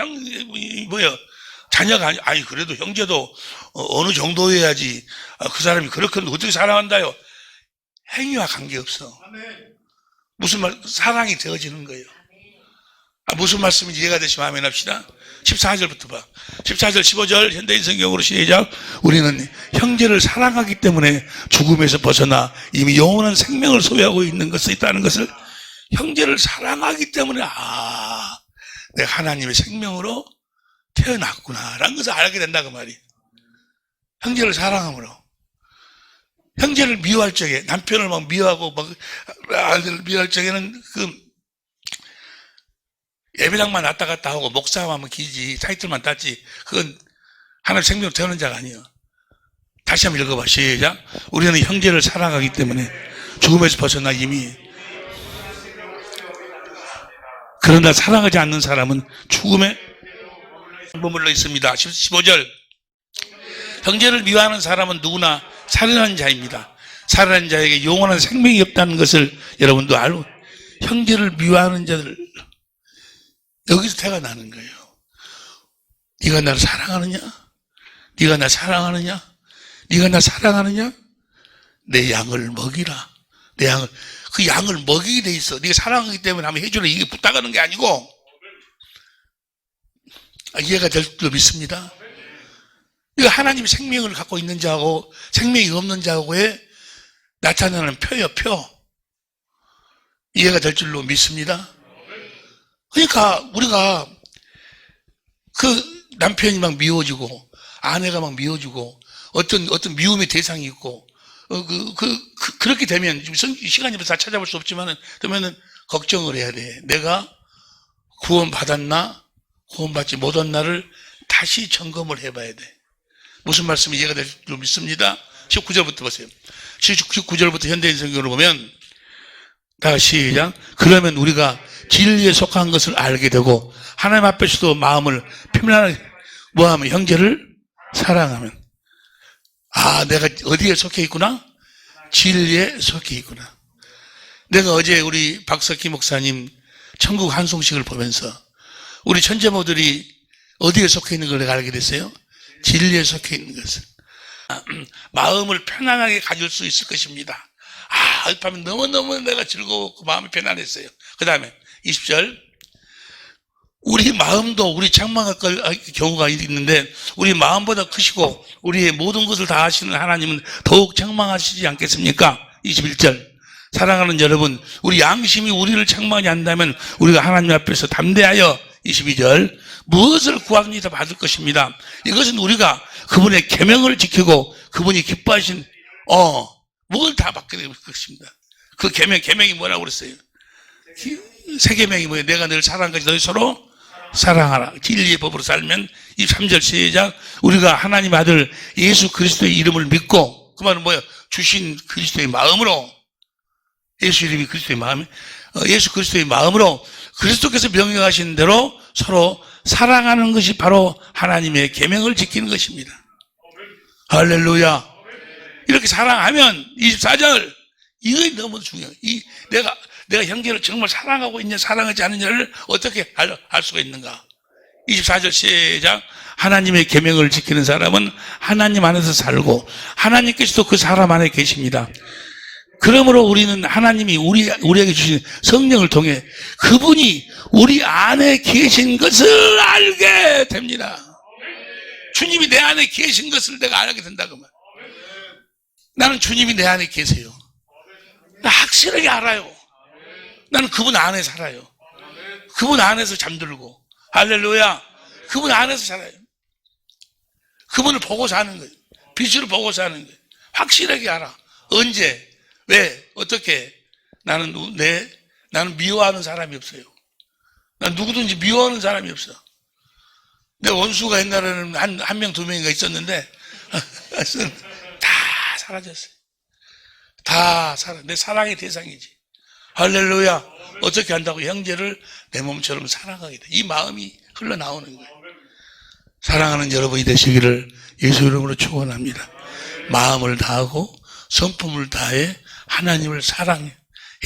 자녀가 아니 그래도 형제도 어느 정도 해야지. 그 사람이 그렇게 어떻게 사랑한다요? 행위와 관계없어. 무슨 말, 사랑이 되어지는 거예요. 무슨 말씀인지 이해가 되시면 아멘 합시다. 14절부터 봐. 14절, 15절 현대인 성경으로 시작. 우리는 형제를 사랑하기 때문에 죽음에서 벗어나 이미 영원한 생명을 소유하고 있는 것이 있다는 것을, 형제를 사랑하기 때문에 내가 하나님의 생명으로 태어났구나라는 것을 알게 된다 그 말이에요. 형제를 사랑함으로. 형제를 미워할 적에, 남편을 막 미워하고 막 아들을 미워할 적에는 예배당만 왔다 갔다 하고 목사하면 기지, 타이틀만 땄지, 그건 하나님 생명으로 태어난 자가 아니에요. 다시 한번 읽어봐. 시작. 우리는 형제를 사랑하기 때문에 죽음에서 벗어나 이미, 그러나 사랑하지 않는 사람은 죽음에 머물러 있습니다. 15절. 형제를 미워하는 사람은 누구나 살인하는 자입니다. 살인하는 자에게 영원한 생명이 없다는 것을 여러분도 알고, 형제를 미워하는 자들, 여기서 태가 나는 거예요. 네가 나를 사랑하느냐? 네가 나 사랑하느냐? 네가 나 사랑하느냐? 내 양을 먹이라. 내 양을, 그 양을 먹이게 돼 있어. 네가 사랑하기 때문에 한번 해주라. 이게 부탁하는 게 아니고, 이해가 될 줄 믿습니다. 이거 하나님의 생명을 갖고 있는 자하고 생명이 없는 자하고의 나타나는 표예요, 표. 이해가 될 줄로 믿습니다. 그러니까 우리가 그 남편이 막 미워지고 아내가 막 미워지고 어떤 미움의 대상이 있고 그렇게 되면 시간이 다 찾아볼 수 없지만은 그러면은 걱정을 해야 돼. 내가 구원받았나 구원받지 못했나를 다시 점검을 해봐야 돼. 무슨 말씀이 이해가 될 줄 믿습니다. 19절부터 보세요. 19절부터 현대인 성경으로 보면 다시 시작. 그러면 우리가 진리에 속한 것을 알게 되고 하나님 앞에서도 마음을 편안하게 뭐하면 형제를 사랑하면 내가 어디에 속해 있구나? 진리에 속해 있구나. 내가 어제 우리 박석희 목사님 천국 환송식을 보면서 우리 천재모들이 어디에 속해 있는 걸 내가 알게 됐어요? 진리에 속해 있는 것을. 마음을 편안하게 가질 수 있을 것입니다. 어젯밤에 너무너무 내가 즐거웠고 마음이 편안했어요. 그 다음에 20절. 우리 마음도 우리 책망할 경우가 있는데 우리 마음보다 크시고 우리의 모든 것을 다 아시는 하나님은 더욱 책망하시지 않겠습니까? 21절. 사랑하는 여러분, 우리 양심이 우리를 책망하지 않는다면 우리가 하나님 앞에서 담대하여 22절. 무엇을 구하든지 다 받을 것입니다. 이것은 우리가 그분의 계명을 지키고 그분이 기뻐하신 뭘 다 받게 될 것입니다. 그 계명이 뭐라고 그랬어요? 세 계명이 뭐예요? 내가 너를 사랑한 것이 너희 서로 사랑하라. 진리의 법으로 살면 23절 시작. 우리가 하나님 아들 예수 그리스도의 이름을 믿고, 그 말은 뭐예요? 주신 그리스도의 마음으로, 예수 이름이 그리스도의 마음에, 예수 그리스도의 마음으로 그리스도께서 명령하신 대로 서로 사랑하는 것이 바로 하나님의 계명을 지키는 것입니다. 할렐루야. 이렇게 사랑하면 24절, 이거 너무 중요해요. 내가 형제를 정말 사랑하고 있냐 사랑하지 않느냐를 어떻게 알 수가 있는가? 24절 시작. 하나님의 계명을 지키는 사람은 하나님 안에서 살고 하나님께서도 그 사람 안에 계십니다. 그러므로 우리는 하나님이 우리에게 주신 성령을 통해 그분이 우리 안에 계신 것을 알게 됩니다. 주님이 내 안에 계신 것을 내가 알게 된다고 말. 나는 주님이 내 안에 계세요. 나 확실하게 알아요. 나는 그분 안에 살아요. 그분 안에서 잠들고, 할렐루야. 그분 안에서 살아요. 그분을 보고 사는 거예요. 빛으로 보고 사는 거예요. 확실하게 알아. 언제, 왜, 어떻게. 나는 미워하는 사람이 없어요. 난 누구든지 미워하는 사람이 없어. 내 원수가 옛날에는 한 명, 두 명인가 있었는데, 다 사라졌어요. 다 내 사랑의 대상이지. 할렐루야. 어떻게 한다고? 형제를 내 몸처럼 사랑하게 돼. 이 마음이 흘러나오는 거예요. 사랑하는 여러분이 되시기를 예수 이름으로 축원합니다. 마음을 다하고 성품을 다해 하나님을 사랑해.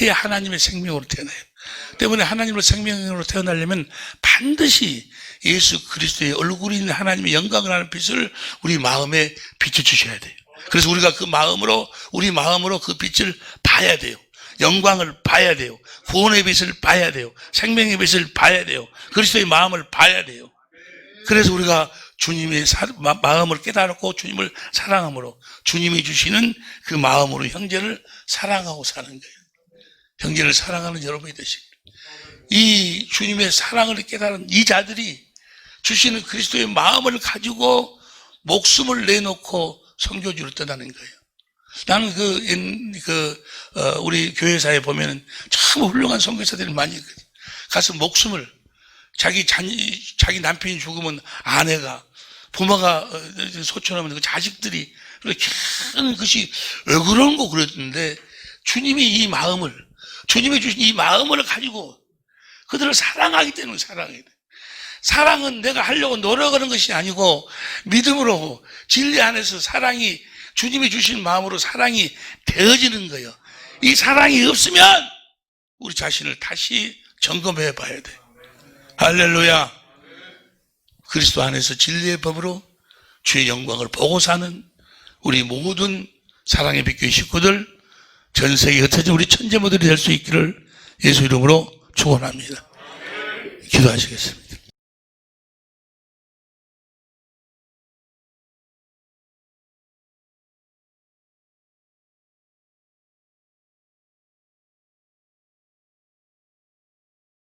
해야 하나님의 생명으로 태어나요. 때문에 하나님으로 생명으로 태어나려면 반드시 예수 그리스도의 얼굴이 있는 하나님의 영광을 하는 빛을 우리 마음에 비춰주셔야 돼요. 그래서 우리가 우리 마음으로 그 빛을 봐야 돼요. 영광을 봐야 돼요. 구원의 빛을 봐야 돼요. 생명의 빛을 봐야 돼요. 그리스도의 마음을 봐야 돼요. 그래서 우리가 주님의 마음을 깨달았고 주님을 사랑함으로 주님이 주시는 그 마음으로 형제를 사랑하고 사는 거예요. 형제를 사랑하는 여러분이 되십니다. 이 주님의 사랑을 깨달은 이 자들이 주시는 그리스도의 마음을 가지고 목숨을 내놓고 선교지로 떠나는 거예요. 나는 우리 교회사에 보면은 참 훌륭한 선교사들이 많이 있거든요. 가서 목숨을 자기 남편이 죽으면 아내가, 부모가 소천하면 그 자식들이 그렇게 하는 것이 왜 그런고 그랬는데 주님이 이 마음을, 주님이 주신 이 마음을 가지고 그들을 사랑하기 때문에 사랑해야 돼. 사랑은 내가 하려고 노력하는 것이 아니고 믿음으로 진리 안에서 사랑이, 주님이 주신 마음으로 사랑이 되어지는 거예요. 이 사랑이 없으면 우리 자신을 다시 점검해 봐야 돼. 할렐루야. 그리스도 안에서 진리의 법으로 주의 영광을 보고 사는 우리 모든 사랑의 빛교회 식구들, 전 세계에 흩어진 우리 천재모들이 될 수 있기를 예수 이름으로 축원합니다. 기도하시겠습니다.